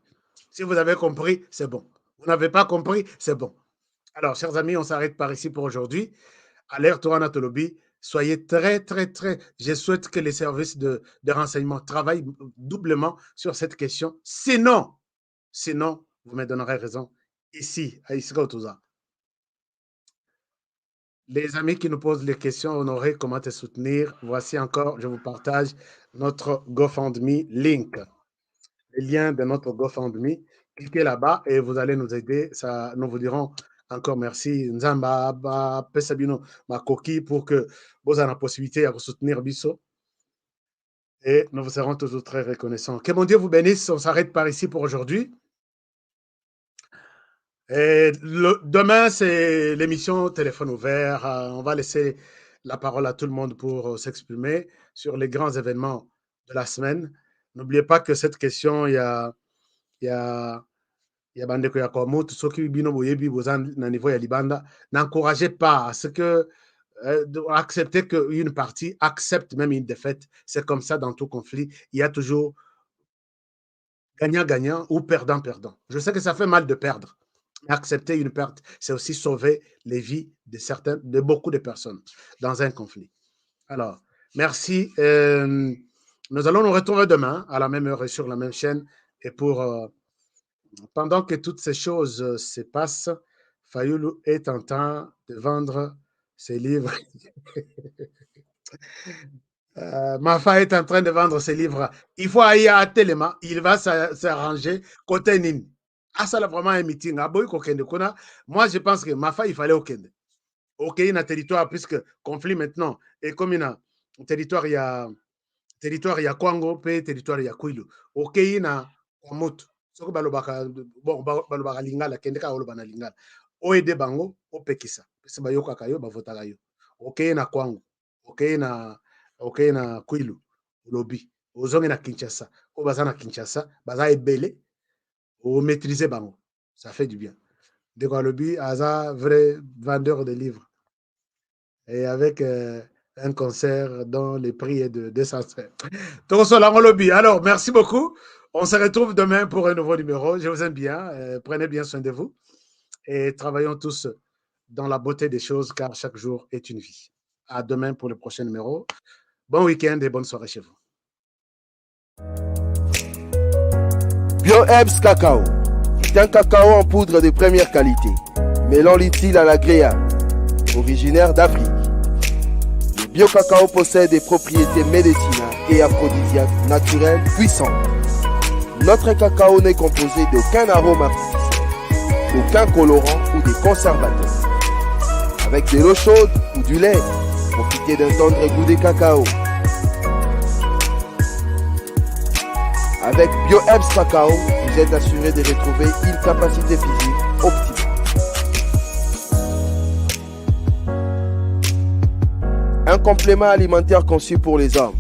A: Si vous avez compris, c'est bon. Vous n'avez pas compris, c'est bon. Alors, chers amis, on s'arrête par ici pour aujourd'hui. Alerte Wana Tolobi, soyez très, très, très... Je souhaite que les services de renseignement travaillent doublement sur cette question. Sinon, vous me donnerez raison ici, à Isra Otouza. Les amis qui nous posent les questions, Honoré, comment te soutenir? Voici encore, je vous partage notre GoFundMe link. Le lien de notre GoFundMe Cliquez là-bas et vous allez nous aider. Ça, nous vous dirons encore merci. Nzamba, Pesabino, ma coquille pour que vous ayez la possibilité de soutenir Bisso. Et nous vous serons toujours très reconnaissants. Que mon Dieu vous bénisse. On s'arrête par ici pour aujourd'hui. Et demain, c'est l'émission Téléphone ouvert. On va laisser la parole à tout le monde pour s'exprimer sur les grands événements de la semaine. N'oubliez pas que cette question, il y a bandeko ya Kwamout, soki bino boyebi bozan na niveau ya libanda, n'encouragez pas à ce que accepter qu'une partie accepte même une défaite. C'est comme ça dans tout conflit. Il y a toujours gagnant-gagnant ou perdant-perdant. Je sais que ça fait mal de perdre. Accepter une perte, c'est aussi sauver les vies de beaucoup de personnes dans un conflit. Alors, merci. Nous allons nous retrouver demain à la même heure et sur la même chaîne. Et pendant que toutes ces choses se passent, Fayoulou est en train de vendre ses livres. Mafa est en train de vendre ses livres. Il faut aller à Téléma. Il va s'arranger côté Nin. Ah, ça, là, vraiment un meeting. Moi, je pense que Mafa, il fallait au Kende. Ok, il y a un territoire, puisque conflit maintenant. Et comme il y a un territoire, il y a Kwango, puis territoire, il y a Kwilu. Ok, il y a Kwamout. Bon, balobaka lingala, Kende ka olobana lingala. Oede bango, opekisa. C'est bayoka kayo, bavota kayo. Ok, il y a Kwango. Ok, il y a Kwilu. Lobi. Ozongi na Kinshasa. Obaza na Kinshasa. Baza ebele. Ou maîtriser bango, ça fait du bien. De quoi lobby, Aza, vrai vendeur de livres. Et avec un concert dont le prix est de 200 francs. Donc, on lobby. Alors, merci beaucoup. On se retrouve demain pour un nouveau numéro. Je vous aime bien. Prenez bien soin de vous. Et travaillons tous dans la beauté des choses, car chaque jour est une vie. À demain pour le prochain numéro. Bon week-end et bonne soirée chez vous.
D: BioHerbs Cacao. C'est un cacao en poudre de première qualité, mêlant l'utile à l'agréable, originaire d'Afrique. Le bio-cacao possède des propriétés médicinales et aphrodisiaques naturelles puissantes. Notre cacao n'est composé d'aucun arôme artificiel, aucun colorant ou des conservateurs. Avec de l'eau chaude ou du lait, profitez d'un tendre goût de cacao. Avec BioHerbs Cacao, vous êtes assuré de retrouver une capacité physique optimale. Un complément alimentaire conçu pour les hommes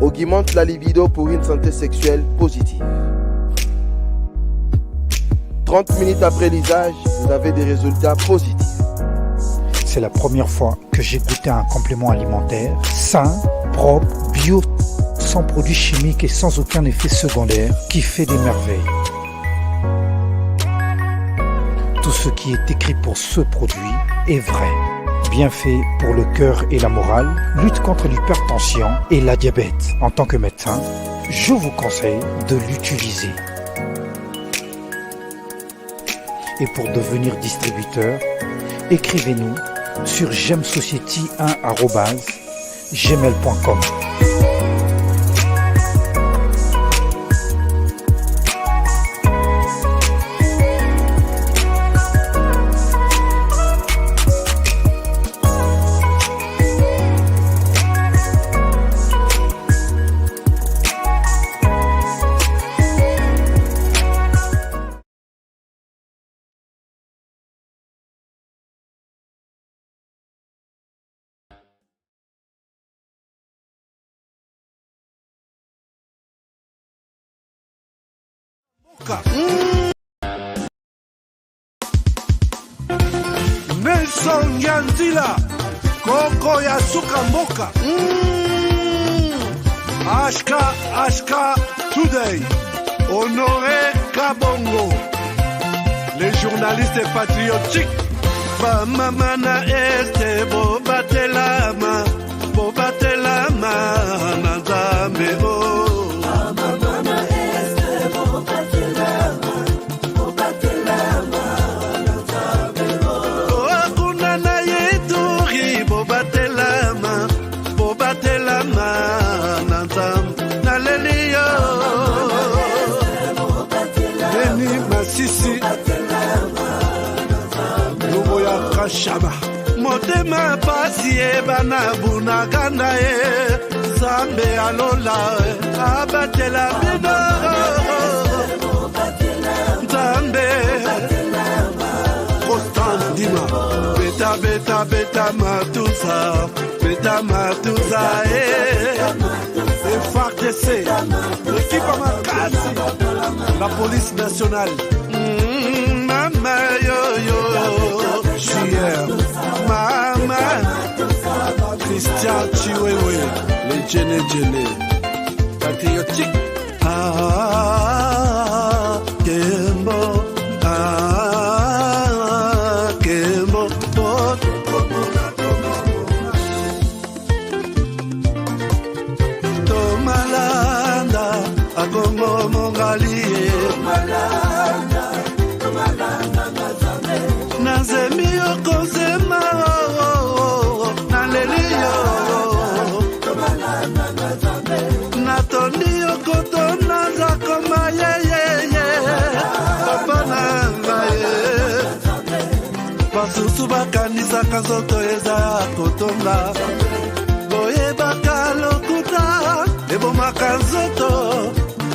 D: augmente la libido pour une santé sexuelle positive. 30 minutes après l'usage, vous avez des résultats positifs.
E: C'est la première fois que j'ai goûté un complément alimentaire sain, propre, bio, sans produits chimiques et sans aucun effet secondaire, qui fait des merveilles. Tout ce qui est écrit pour ce produit est vrai. Bienfait pour le cœur et la morale, lutte contre l'hypertension et la diabète. En tant que médecin, je vous conseille de l'utiliser. Et pour devenir distributeur, écrivez-nous sur gemsociety1@gmail.com.
B: Nelson Yanzila, Koko ya Suka Mboka. Ashka Today, Honoré Kabongo, les journalistes patriotiques. Bamamana este bobatelama Nazamebo. Shaba. Motema pasi bana bunagana Zambe alola abatela bino Zambe Constant Dima Beta matusa FARDC l'équipe à Makassi la police nationale Mama yo JR Mama Christian Chiwewe les Djene patriotique Kembo Kembo Tomalanda Agongo Mongali Nazemi okozema Naleliyo Natondi okotona Zakoma Papa nangaye Basusu bakanisa kazoto eza kotonga Boye bakalokuta Eboma kazoto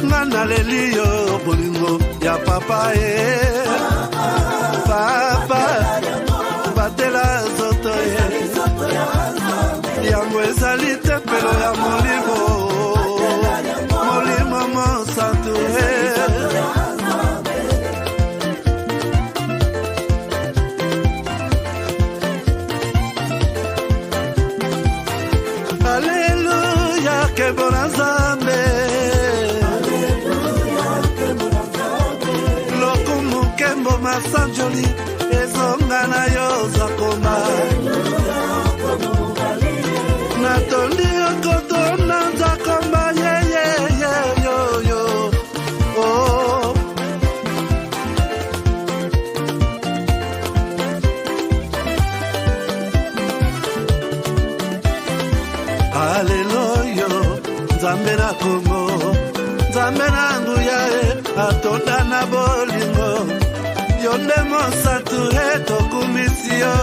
B: Nana leliyo bolingo ya papa Papa batela zoto yango ezali tempelo ya molimo mosantu Alleluia kebona Nzambe lokumu kembo masanjoli ezonga na yo zakoma natondi okotona zakoma yo oh Alleluia Nzambe na Kongo Nzambe na nguya atonda na bolingo Yonde mosatu etokumisio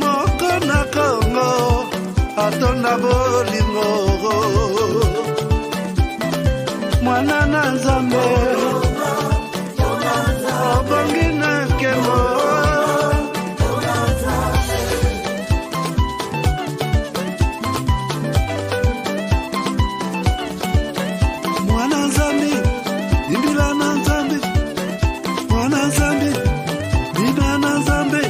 B: Moko na Kongo Atonda bolingo Mwana na Nzambe Obongi na Kembo Mwana Nzambe Imbila na Nzambe Mwana Nzambe Bina na Nzambe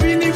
B: vini